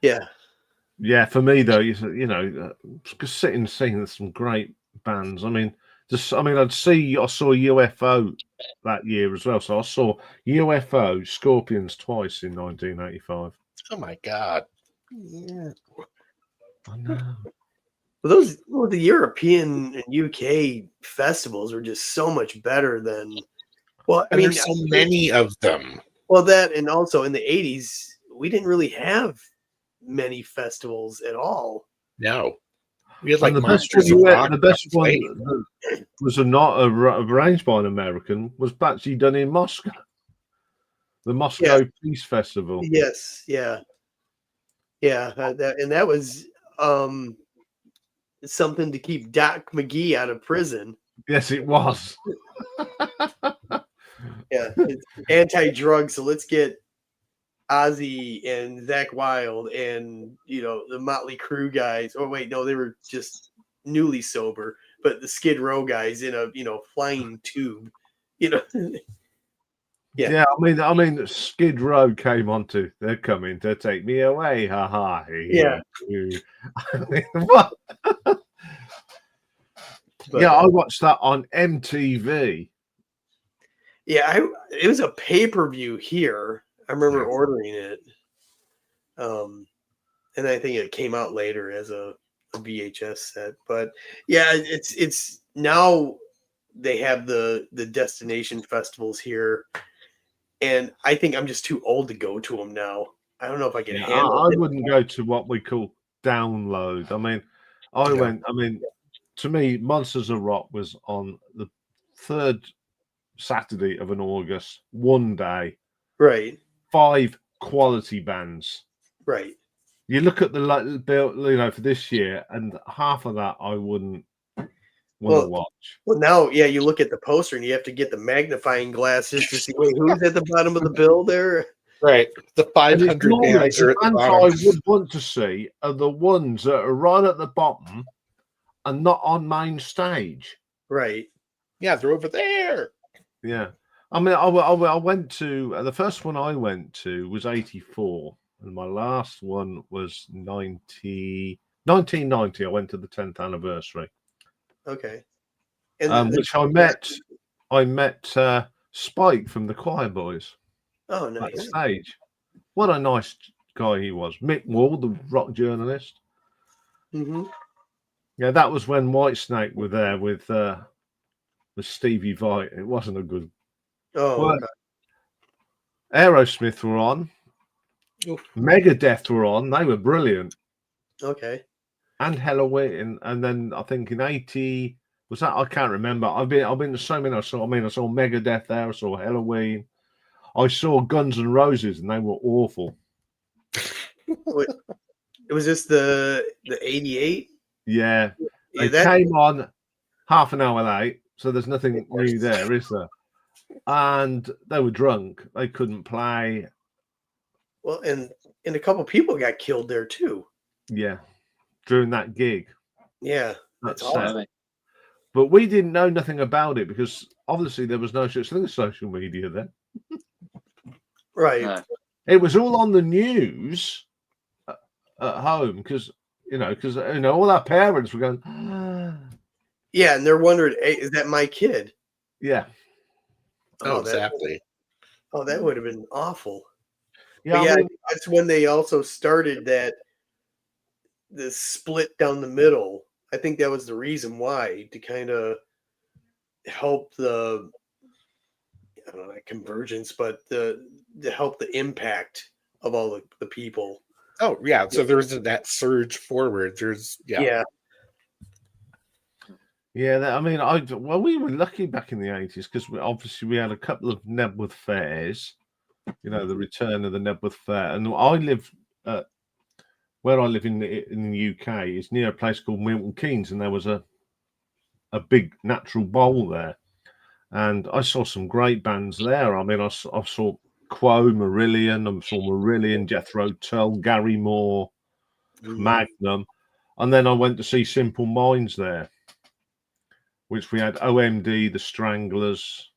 yeah, for me though, just sitting and seeing some great bands. I mean, I saw UFO that year as well. So I saw UFO, Scorpions twice in 1985. Oh my God! I know. The European and UK festivals were just so much better than. Well, I mean, there's so many of them. Well, that and also in the 80s. We didn't really have many festivals at all. No. We had like the best one was not arranged by an American, was actually done in Moscow. the Moscow Peace Festival. Yes, yeah, yeah, that was something to keep Doc McGee out of prison. Yes, it was. Yeah, it's anti-drug, so let's get Ozzy and Zach Wilde and the Motley Crue guys. Oh wait, no, they were just newly sober, but the Skid Row guys in a flying tube. Yeah. Yeah, I mean, Skid Row came onto. They're coming to take me away. Ha ha. Yeah. I mean, what? But, yeah, I watched that on MTV. Yeah, it was a pay-per-view here. I remember ordering it. And I think it came out later as a VHS set. But yeah, it's now they have the destination festivals here, and I think I'm just too old to go to them now. I don't know if I can handle I it. wouldn't go to what we call download. I mean, to me, Monsters of Rock was on the third Saturday of an August, one day. Right. 5 quality bands. Right. You look at the bill, for this year, and half of that I wouldn't want to watch. Well, now, yeah, you look at the poster and you have to get the magnifying glasses to see who's at the bottom of the bill there. Right. The 500 bands are at the bottom. I would want to see are the ones that are right at the bottom and not on main stage. Right. Yeah, they're over there. Yeah. I mean, I went to, the first one I went to was 84. And my last one was 1990. I went to the 10th anniversary. Okay. And which I met Spike from the Choir Boys. Oh, nice. Backstage. What a nice guy he was. Mick Wall, the rock journalist. Mm-hmm. Yeah, that was when Whitesnake were there with Stevie Vai. It wasn't a good. Oh, okay. Aerosmith were on. Oof. Megadeth were on. They were brilliant. Okay. And Halloween, and then I think in 80 was that, I can't remember. I've been to so many. I saw Megadeth there. I saw Halloween. I saw Guns N' Roses, and they were awful. Wait, was this the 88? Yeah, they came on half an hour late, so there's nothing new there, is there? And they were drunk. They couldn't play. Well, and a couple people got killed there too. Yeah, during that gig. Yeah, that's awesome. But we didn't know nothing about it because obviously there was no such thing as social media then. Right. No. It was all on the news at home because all our parents were going. Yeah, and they're wondering, hey, is that my kid? Yeah. Oh, exactly. That would have been awful. Yeah, yeah, that's when they also started the split down the middle. I think that was the reason why, to kind of help the, I don't know, not convergence, but to help the impact of all the people. Oh, yeah. So there was that surge forward. Yeah. Yeah, we were lucky back in the 80s because obviously we had a couple of Nebworth fairs, the return of the Nebworth Fair. And I live, where I live in the UK is near a place called Milton Keynes, and there was a big natural bowl there. And I saw some great bands there. I mean, I saw Quo, Marillion, Jethro Tull, Gary Moore, Magnum. And then I went to see Simple Minds there, which we had OMD, the Stranglers.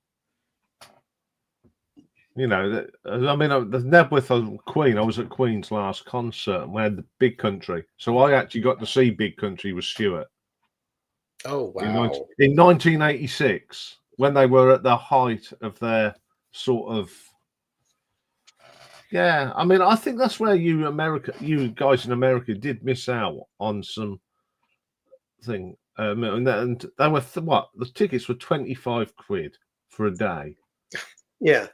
The Nebworth of Queen. I was at Queen's last concert, and we had the Big Country. So I actually got to see Big Country with Stuart. Oh, wow. In 1986, when they were at the height of their sort of. Yeah, I think that's where you guys in America did miss out on some thing. And they were the tickets were 25 quid for a day. Yeah.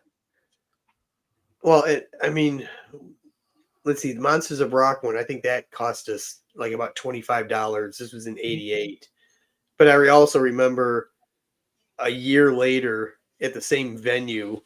Well, let's see, the Monsters of Rock one, I think that cost us like about $25. This was in 88. But I also remember a year later at the same venue,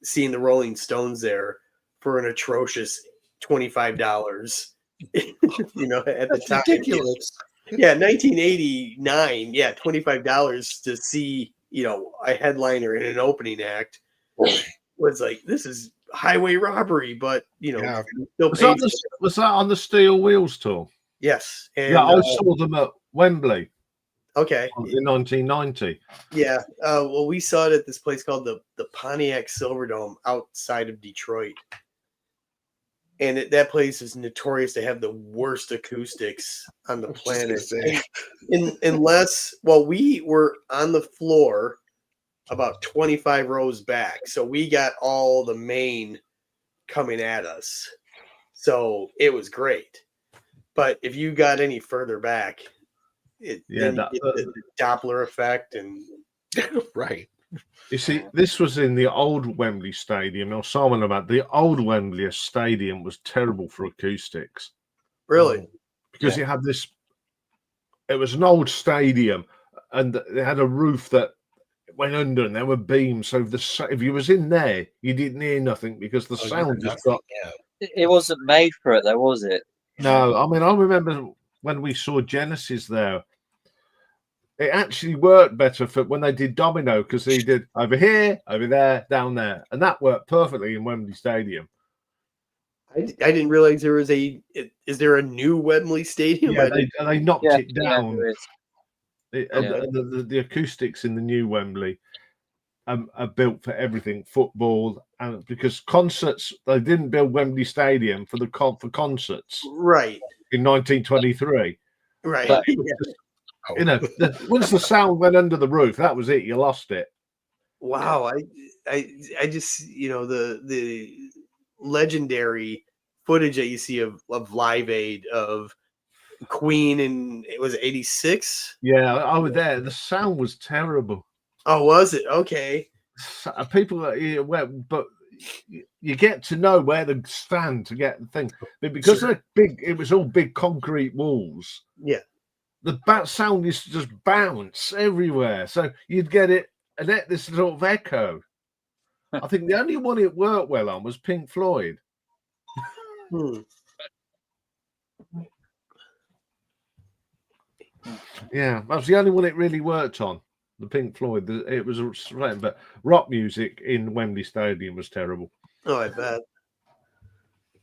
seeing the Rolling Stones there for an atrocious $25. You know, at the That's time. ridiculous. Yeah, 1989. Yeah, $25 to see, you know, a headliner in an opening act was like, this is highway robbery, but you know, Yeah. still Was paid. was that on the Steel Wheels tour? Yes, and Yeah, I saw them at Wembley okay, in 1990. yeah. Well, we saw it at this place called the Pontiac Silverdome outside of Detroit, and that place is notorious to have the worst acoustics on the planet. Unless, well, we were on the floor about 25 rows back, so we got all the main coming at us, so it was great. But if you got any further back, then you get the Doppler effect, and right. You see, this was in the old Wembley Stadium. I was saying about the old Wembley Stadium was terrible for acoustics. really, Because you had this. It was an old stadium, and they had a roof that went under, and there were beams. So if you was in there, you didn't hear nothing because the sound just got. It wasn't made for it, though, was it? No, I mean, I remember when we saw Genesis there. It actually worked better for when they did Domino, because they did over here, over there, down there, and that worked perfectly in Wembley Stadium. I didn't realize there was is there a new Wembley Stadium? Yeah, they knocked it down. Yeah, The acoustics in the new Wembley are built for everything, football, and because concerts, they didn't build Wembley Stadium for concerts, right? In 1923, Right. But, you know, once the sound went under the roof, that was it. You lost it. Wow, I just, you know, the legendary footage that you see of Live Aid, of Queen, and it was 86. Yeah, I was there. The sound was terrible. Oh, was it? Okay. People, but you get to know where to stand to get the thing. But because they're big, it was all big concrete walls. Yeah. The bat sound used to just bounce everywhere. So you'd get it, and this sort of echo. I think the only one it worked well on was Pink Floyd. Yeah, that was the only one it really worked on. The Pink Floyd. It was but rock music in Wembley Stadium was terrible. Oh, I bet.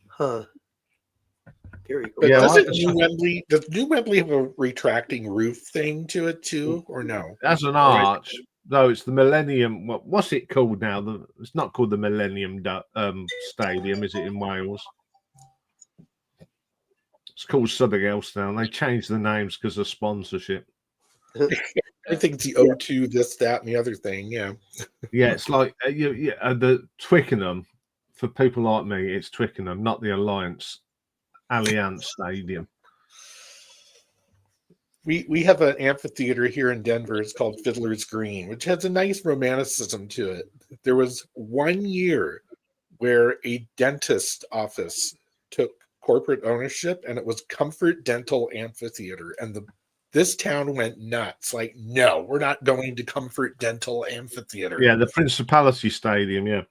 Huh. Very cool. But does New Wembley have a retracting roof thing to it too, or no? As an arch, no, it's the Millennium. What's it called now? It's not called the Millennium Stadium, is it, in Wales? It's called something else now. And they changed the names because of sponsorship. I think it's the O2, this, that, and the other thing. Yeah. Yeah, it's like the Twickenham. For people like me, it's Twickenham, not the Allianz Stadium. We have an amphitheater here in Denver. It's called Fiddler's Green, which has a nice romanticism to it. There was 1 year where a dentist office took corporate ownership, and it was Comfort Dental Amphitheater, and this town went nuts. Like, no, we're not going to Comfort Dental Amphitheater. Yeah, the Principality Stadium. Yeah,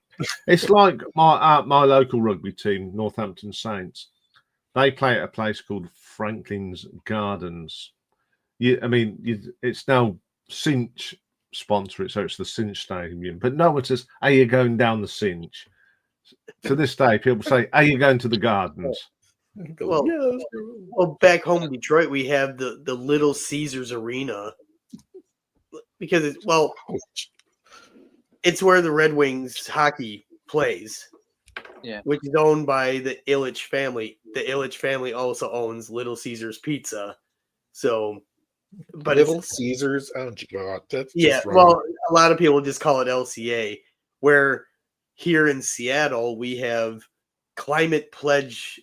it's like my local rugby team, Northampton Saints. They play at a place called Franklin's Gardens. It's now Cinch sponsor it, so it's the Cinch Stadium. But no one says, "Are you going down the Cinch?" To this day, people say, "Are you going to the Gardens?" Well, back home in Detroit, we have the Little Caesars Arena, because it's where the Red Wings hockey plays. Yeah, which is owned by the Ilitch family. The Ilitch family also owns Little Caesars Pizza. So, but Little Caesars, oh God, that's just wrong. Well, a lot of people just call it LCA. Where here in Seattle we have Climate Pledge.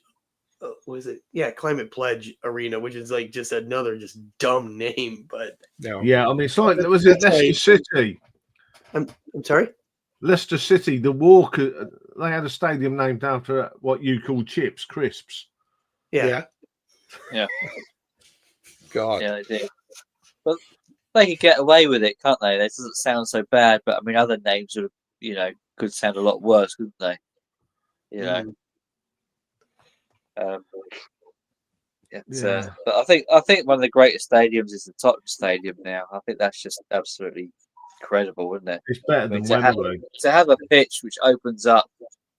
Was it? Yeah, Climate Pledge Arena, which is like just another dumb name. But no, yeah, I mean, it's like was it Leicester City? I'm sorry. Leicester City, the Walker, they had a stadium named after what you call chips, crisps. Yeah. God. Yeah, they did. But they could get away with it, can't they? That doesn't sound so bad, but I mean, other names would, could sound a lot worse, couldn't they? You know. But I think one of the greatest stadiums is the Tottenham Stadium now. I think that's just absolutely incredible, isn't it? It's better than Wembley. To have a pitch which opens up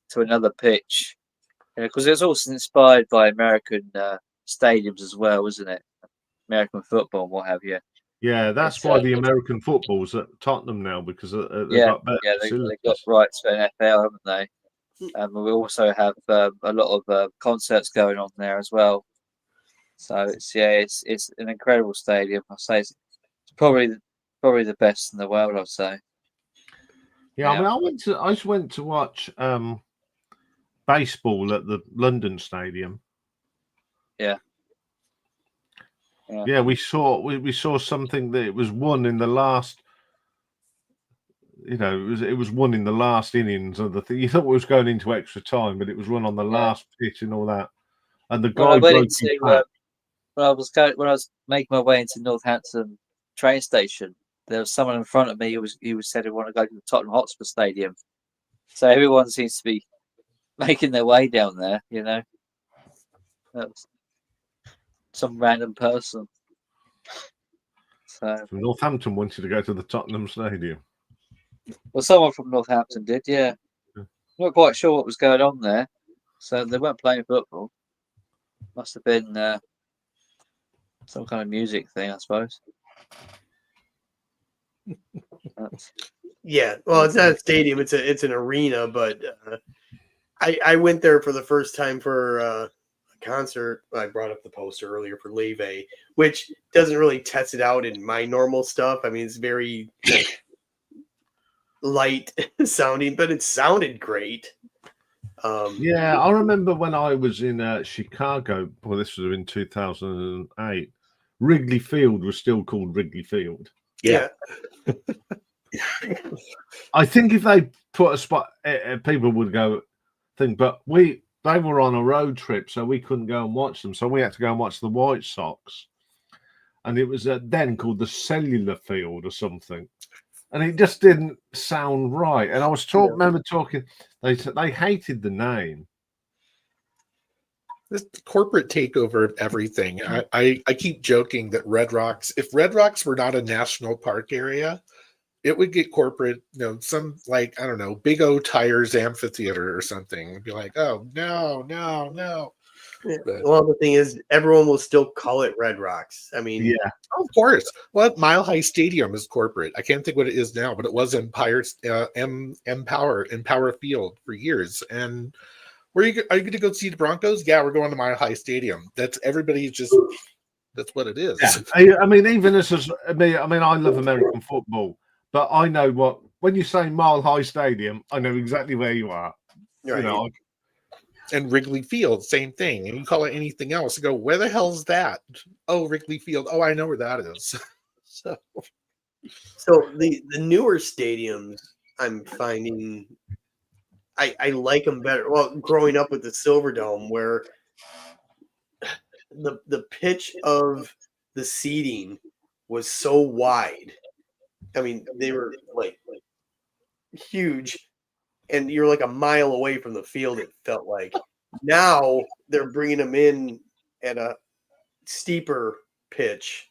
to another pitch, because it's also inspired by American stadiums as well, isn't it? American football and what have you. Yeah, that's why the American football's at Tottenham now, because they've got better facilities. They've got rights for NFL, haven't they? We also have a lot of concerts going on there as well. So it's an incredible stadium. I say it's probably the best in the world. I'd say. Yeah, I mean, I just went to watch baseball at the London Stadium. Yeah. Yeah, we saw something that it was won in the last. You know, it was won in the last innings of the thing. You thought it was going into extra time, but it was run on the last pitch and all that. And the guy broke his back. When I was making my way into Northampton train station, there was someone in front of me who said he wanted to go to the Tottenham Hotspur Stadium. So everyone seems to be making their way down there, you know. That was some random person. So Northampton wanted to go to the Tottenham Stadium. Well, someone from Northampton did, yeah. Not quite sure what was going on there. So they weren't playing football. Must have been some kind of music thing, I suppose. Yeah, well, it's not a stadium; it's an arena. But I went there for the first time for a concert. I brought up the poster earlier for FRIYAY, which doesn't really test it out in my normal stuff. I mean, it's very light sounding, but it sounded great. Yeah, I remember when I was in Chicago. Well, this was in 2008. Wrigley Field was still called Wrigley Field. Yeah. I think if they put a spot, people would go think. But they were on a road trip, so we couldn't go and watch them. So we had to go and watch the White Sox, and it was then called the Cellular Field or something. And it just didn't sound right. And I was remember talking. They hated the name. This corporate takeover of everything. I keep joking that Red Rocks, if Red Rocks were not a national park area, it would get corporate, some like, I don't know, Big O Tires Amphitheater or something. It'd be like, oh, no. Yeah. Well, the thing is, everyone will still call it Red Rocks. I mean, yeah, of course. Well, Mile High Stadium is corporate. I can't think what it is now, but it was Empower Field for years. And are you going to go see the Broncos? Yeah, we're going to Mile High Stadium. That's that's what it is. Yeah. I mean, even I love American football, but I know when you say Mile High Stadium, I know exactly where you are. Right. And Wrigley Field, same thing. And you call it anything else, you go, where the hell's that? Oh, Wrigley Field. Oh, I know where that is. So the newer stadiums, I'm finding I like them better. Well, growing up with the Silverdome, where the pitch of the seating was so wide. I mean, they were like huge. And you're like a mile away from the field, it felt like. Now they're bringing them in at a steeper pitch,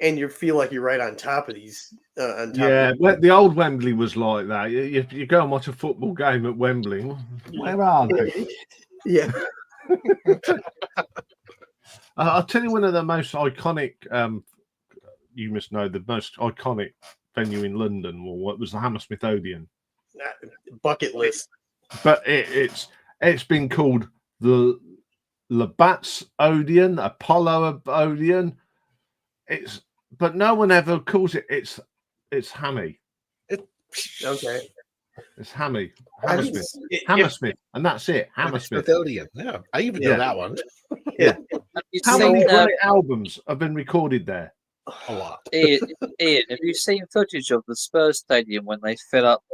and you feel like you're right on top of these. The old Wembley was like that. You go and watch a football game at Wembley. Where are they? Yeah. I'll tell you one of the most iconic, you must know, the most iconic venue in London was the Hammersmith Odeon. Bucket list, but it's been called the Labatt's Odeon, Apollo Odeon. But no one ever calls it. It's Hammy. Okay. It's Hammy. Hammersmith, and that's it. Hammersmith Odeon. Yeah, I even know that one. Yeah. How many great albums have been recorded there? A lot. Ian, have you seen footage of the Spurs Stadium when they fill up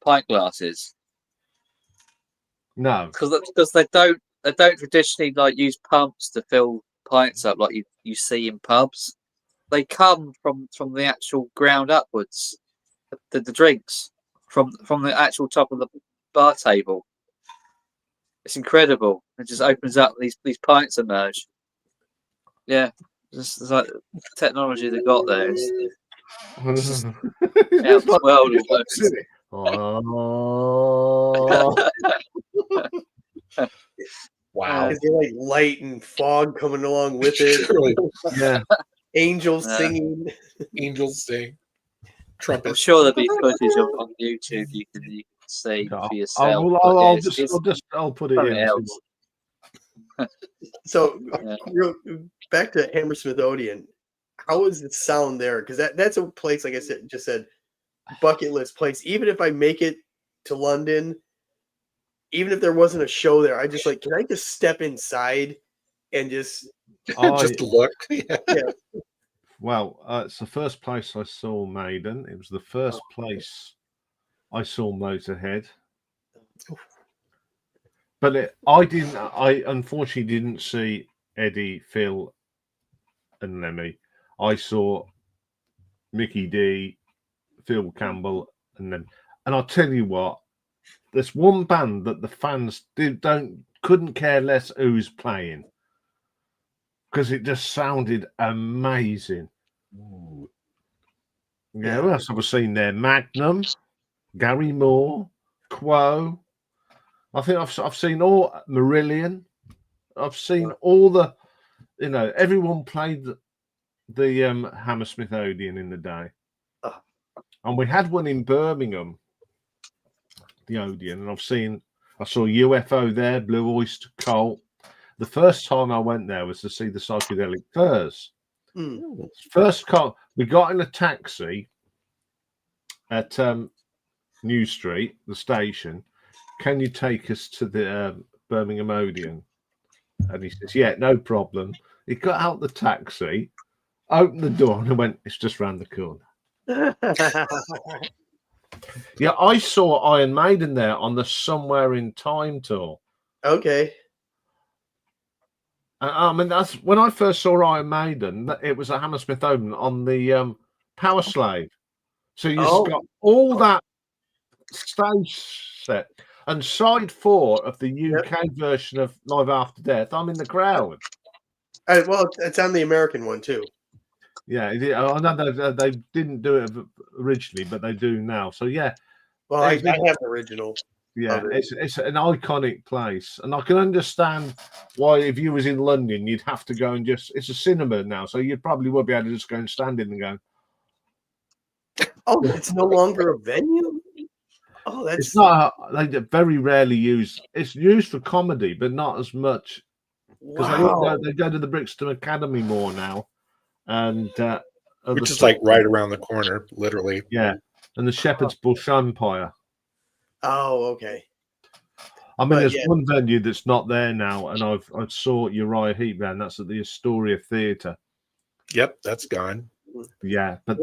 pint glasses? No, because they don't traditionally use pumps to fill pints up like you see in pubs. They come from the actual ground upwards. The drinks. from the actual top of the bar table. It's incredible. It just opens up. These pints emerge. Yeah, it's like the technology they got there. It's out of this world almost. Wow. Is there like light and fog coming along with it? Yeah. Angels Yeah. singing. Angels sing. I'm Trumpets. sure there'll be footage on YouTube you can see for yourself. but yeah, I'll put it something in. else. So Yeah. back to Hammersmith Odeon. How is the sound there? Because that's a place, like I said, bucket list place. Even if I make it to London, even if there wasn't a show there, I just can I just step inside and just Just look. Yeah. Well, it's the first place I saw Maiden. It was the first place I saw Motorhead. But I unfortunately didn't see Eddie, Phil, and Lemmy. I saw Mickey D, Phil Campbell, and I'll tell you what, there's one band that the fans couldn't care less who's playing because it just sounded amazing. Yeah, who else have I seen there? Magnum, Gary Moore, Quo. I think I've seen all Marillion. I've seen all the, everyone played the Hammersmith Odeon in the day. And we had one in Birmingham, the Odeon, and I saw UFO there, Blue Oyster Cult. The first time I went there was to see the Psychedelic Furs. First call, we got in a taxi at New Street, the station. Can you take us to the Birmingham Odeon? And he says, yeah, no problem. He got out the taxi, opened the door, and went, it's just round the corner. Yeah, I saw Iron Maiden there on the Somewhere in Time tour. Okay. I mean, that's when I first saw Iron Maiden. It was at Hammersmith Odeon on the Power Slave. So you just got all that stage set. And side 4 of the UK version of Live After Death, I'm in the crowd. Well, it's on the American one too. Yeah, I know they didn't do it originally, but they do now. So yeah. Well, I have the original. Yeah, it's an iconic place, and I can understand why if you was in London, you'd have to go and it's a cinema now, so you probably would be able to just go and stand in and go. Oh, it's no longer a venue. Oh, that's it's not. They very rarely use. It's used for comedy, but not as much because they go to the Brixton Academy more now, and which is like right around the corner, literally. Yeah, and the Shepherd's Bush Empire. Oh, okay. I mean, there's one venue that's not there now, and I saw Uriah Heep band. That's at the Astoria Theatre. Yep, that's gone. Yeah, but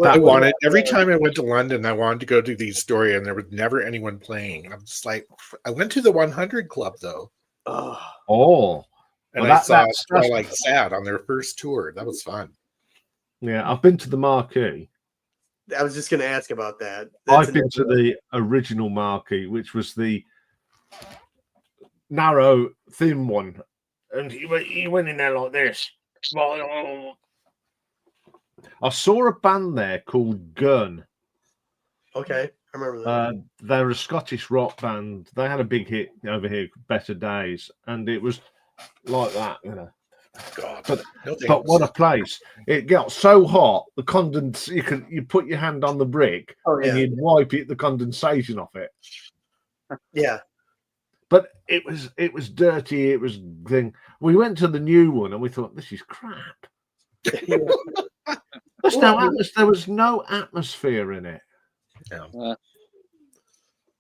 every time I went to London, I wanted to go to the Astoria, and there was never anyone playing. I'm just like, I went to the 100 Club though. And I saw Twilight Sad on their first tour. That was fun. Yeah, I've been to the Marquee. I was just going to ask about that. I've been to the original Marquee, which was the narrow, thin one, and he went in there like this. I saw a band there called Gun. Okay, I remember that. They're a Scottish rock band. They had a big hit over here, Better Days, and it was like that, God, but what a place! It got so hot, the you put your hand on the brick and you'd wipe the condensation off it. Yeah, but it was dirty. It was thing. We went to the new one and we thought this is crap. There was no atmosphere in it. Yeah. Well,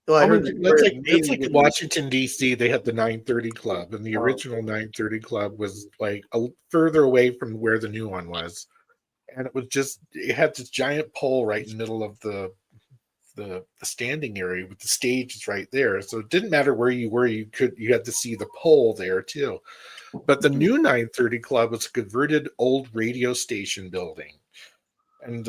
it's like Washington D.C. They had the 930 Club, and the original 930 Club was like further away from where the new one was, and it had this giant pole right in the middle of the standing area with the stage right there. So it didn't matter where you were, you had to see the pole there too. But the new 930 Club was a converted old radio station building, and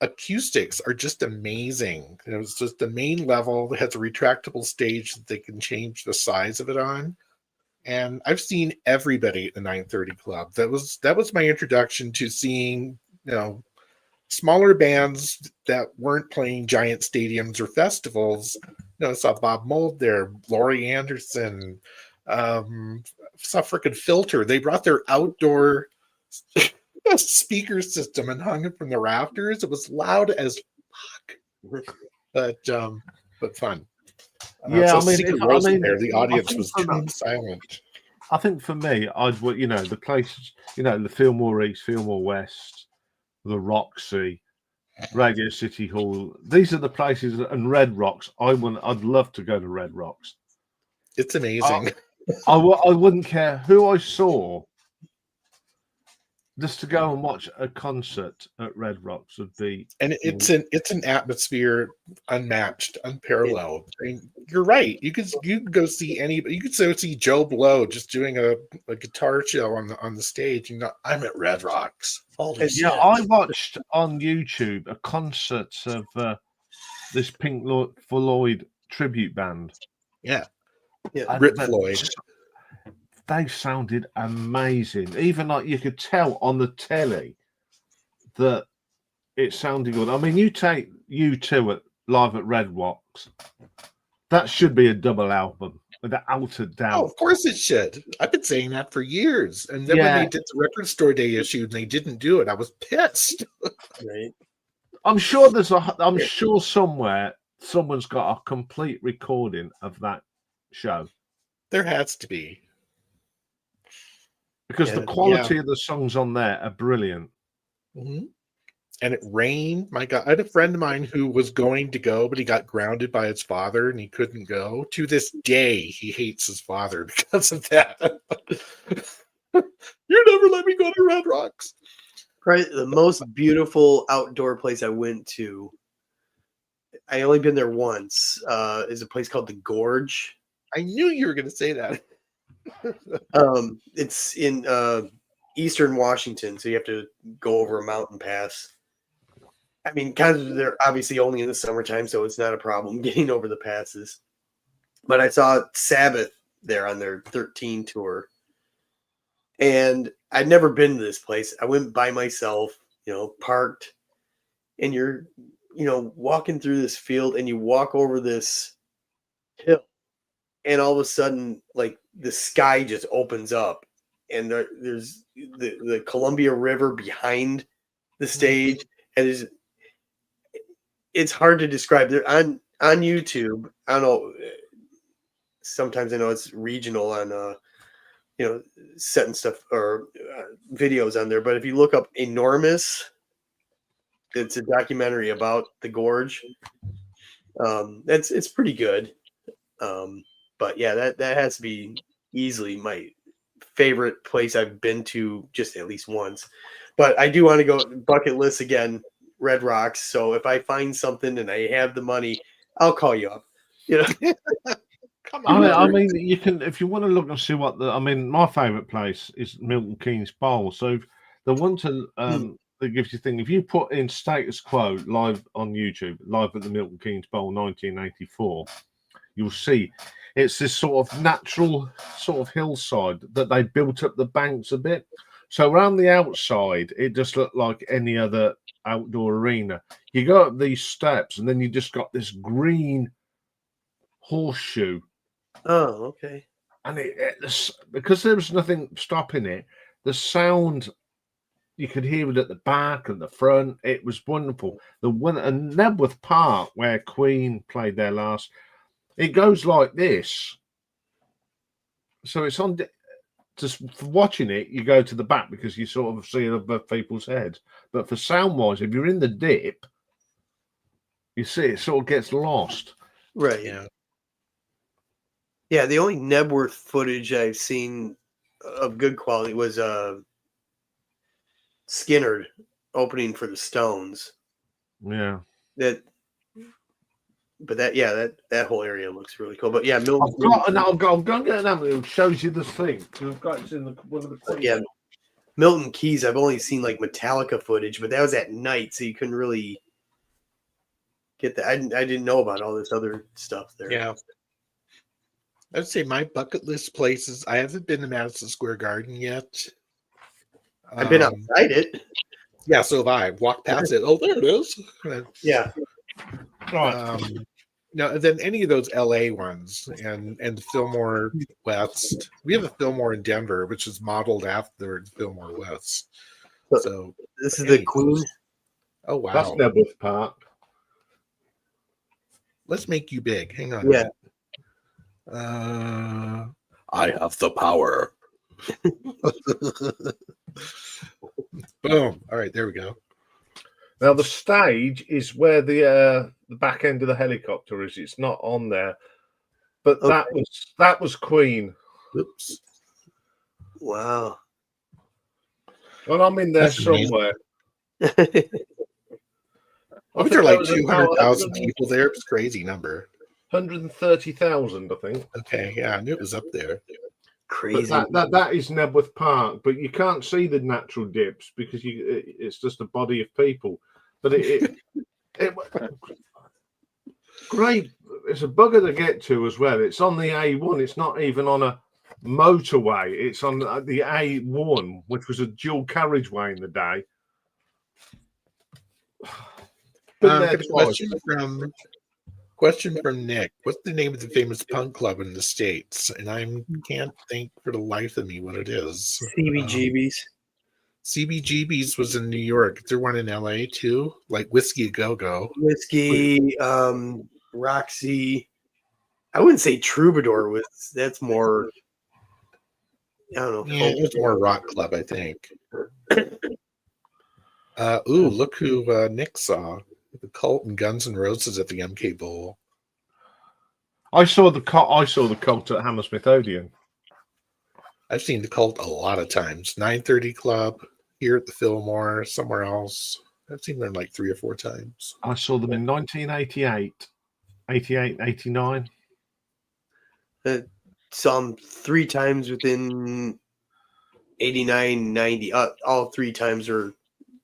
acoustics are just amazing. It was just the main level. It has a retractable stage that they can change the size of it on. And I've seen everybody at the 930 Club. That was my introduction to seeing, smaller bands that weren't playing giant stadiums or festivals. I saw Bob Mould there, Laurie Anderson, saw frickin' Filter. They brought their outdoor speaker system and hung it from the rafters. It was loud as fuck, but fun. Yeah, so Sigur Rós there, the audience was me, silent. I think for me, the places, the Fillmore East, Fillmore West, the Roxy, Radio City Hall. These are the places, and Red Rocks. I'd love to go to Red Rocks. It's amazing. I wouldn't care who I saw. Just to go and watch a concert at Red Rocks would be, and it's an atmosphere unmatched, unparalleled. I mean, you're right. You could go see anybody. You could go see Joe Blow just doing a guitar show on the stage. I'm at Red Rocks. Holy shit. I watched on YouTube a concert of this Pink Floyd tribute band. Yeah. Rick Floyd. They sounded amazing. Even like you could tell on the telly that it sounded good. I mean, you take U2 live at Red Rocks. That should be a double album without a doubt. Oh, of course it should. I've been saying that for years. And then when they did the Record Store Day issue and they didn't do it, I was pissed. Right. I'm sure somewhere someone's got a complete recording of that show. There has to be. Because the quality of the songs on there are brilliant. Mm-hmm. And it rained. My God, I had a friend of mine who was going to go, but he got grounded by his father and he couldn't go. To this day, he hates his father because of that. You never let me go to Red Rocks. Right. The most beautiful outdoor place I went to, I only been there once, is a place called the Gorge. I knew you were going to say that. It's in eastern Washington, so you have to go over a mountain pass. I mean, kind of, they're obviously only in the summertime, so it's not a problem getting over the passes. But I saw Sabbath there on their 13 tour, and I'd never been to this place. I went by myself, parked, and you're, walking through this field, and you walk over this hill, and all of a sudden, like, the sky just opens up, and there's the Columbia River behind the stage, and it's hard to describe. They're on YouTube. I don't know. Sometimes I know it's regional on setting stuff or videos on there, but if you look up Enormous, it's a documentary about the Gorge. It's pretty good. But yeah, that has to be easily my favorite place I've been to just at least once. But I do want to go bucket list again, Red Rocks. So if I find something and I have the money, I'll call you up. Come on. I mean, you can, if you want to look and see my favorite place is Milton Keynes Bowl. So the one that gives you thing, if you put in Status Quo live on YouTube, live at the Milton Keynes Bowl 1984, you'll see it's this sort of natural sort of hillside that they built up the banks a bit. So around the outside, it just looked like any other outdoor arena. You go up these steps, and then you just got this green horseshoe. Oh, okay. And because there was nothing stopping it, the sound, you could hear it at the back and the front. It was wonderful. And Nebworth Park, where Queen played their last, it goes like this. So it's on. Just for watching it, you go to the back because you sort of see it above people's heads. But for sound wise, if you're in the dip, you see it sort of gets lost. Right. Yeah. Yeah. The only Nebworth footage I've seen of good quality was Skinner opening for the Stones. Yeah. That whole area looks really cool. But yeah, Milton. I've got to get that. It shows you the thing. I've got it's in one of the things. Yeah, Milton Keynes. I've only seen like Metallica footage, but that was at night, so you couldn't really get that. I didn't know about all this other stuff there. Yeah. I'd say my bucket list places. I haven't been to Madison Square Garden yet. I've been outside it. Yeah, so have I. Walked past it. Oh, there it is. Yeah. No, then any of those LA ones and the Fillmore West. We have a Fillmore in Denver, which is modeled after Fillmore West. So this is the Queen. Oh wow. That's Nebworth Park. Let's make you big. Hang on. Yeah. I have the power. Boom. All right, there we go. Now the stage is where the back end of the helicopter is. It's not on there, but that was Queen. Oops. Wow. Well, I'm in there That's somewhere. I think there are like 200,000 people there. It's a crazy number. 130,000, I think. Okay, yeah, I knew it was up there. Crazy. But that is Nebworth Park, but you can't see the natural dips because it's just a body of people. But it great. It's a bugger to get to as well. It's on the A1. It's not even on a motorway. It's on the A1, which was a dual carriageway in the day. Question from Nick. What's the name of the famous punk club in the States? And I can't think for the life of me what it is. CBGBs. CBGB's was in New York. Is there one in LA too? Like Whiskey A Go Go. Whiskey, Roxy. I wouldn't say Troubadour that's more, I don't know. Yeah, it's more rock club, I think. Look who Nick saw. The Cult and Guns N' Roses at the MK Bowl. I saw the Cult at Hammersmith Odeon. I've seen the Cult a lot of times. 9:30 Club, here at the Fillmore, somewhere else. I've seen them like 3 or 4 times. I saw them in 1988, 88, 89. Some 3 times within 89, 90. All 3 times are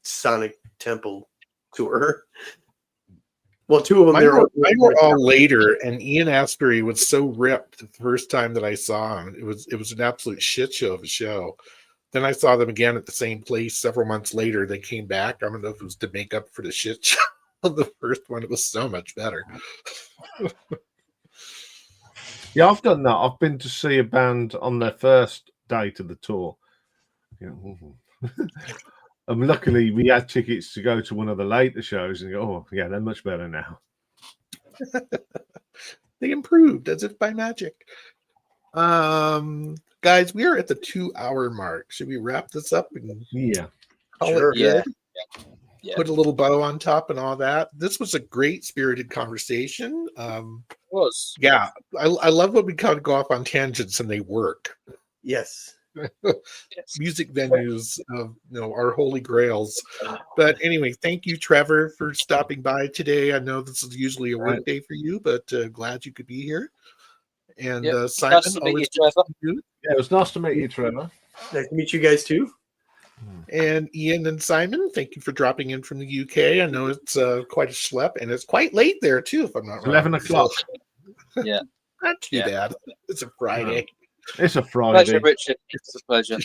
Sonic Temple tour. Well, 2 of them mine were all later, and Ian Astbury was so ripped the first time that I saw him. It was an absolute shit show of a show. Then I saw them again at the same place several months later. They came back. I don't know if it was to make up for the shit show of the first one. It was so much better. Yeah, I've done that. I've been to see a band on their first day to the tour. And luckily, we had tickets to go to one of the later shows and go, oh, yeah, they're much better now. They improved as if by magic. Guys, we are at the 2-hour mark. Should we wrap this up? And call it good? Yeah. Put a little bow on top and all that. This was a great spirited conversation. Was. Yeah, I love when we kind of go off on tangents and they work. Yes. Music venues, our holy grails. But anyway, thank you, Trevor, for stopping by today. I know this is usually a work day for you, but glad you could be here. And Simon, nice to meet you, Trevor. Yeah, it was nice to meet you, Trevor. Nice to meet you guys too. And Ian and Simon, thank you for dropping in from the UK. I know it's quite a schlep, and it's quite late there too, if I'm not wrong. 11 o'clock. Yeah. Not too bad. It's a Friday. It's a Friday. Pleasure, Richard. It's a pleasure.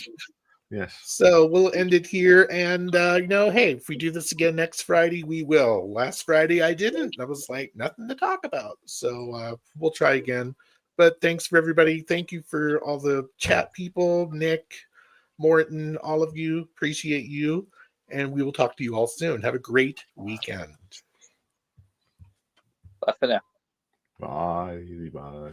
Yes. So we'll end it here. And, hey, if we do this again next Friday, we will. Last Friday, I didn't. I was like, nothing to talk about. So we'll try again. But thanks for everybody. Thank you for all the chat people, Nick, Morton, all of you. Appreciate you. And we will talk to you all soon. Have a great weekend. Bye for now. Bye. Bye.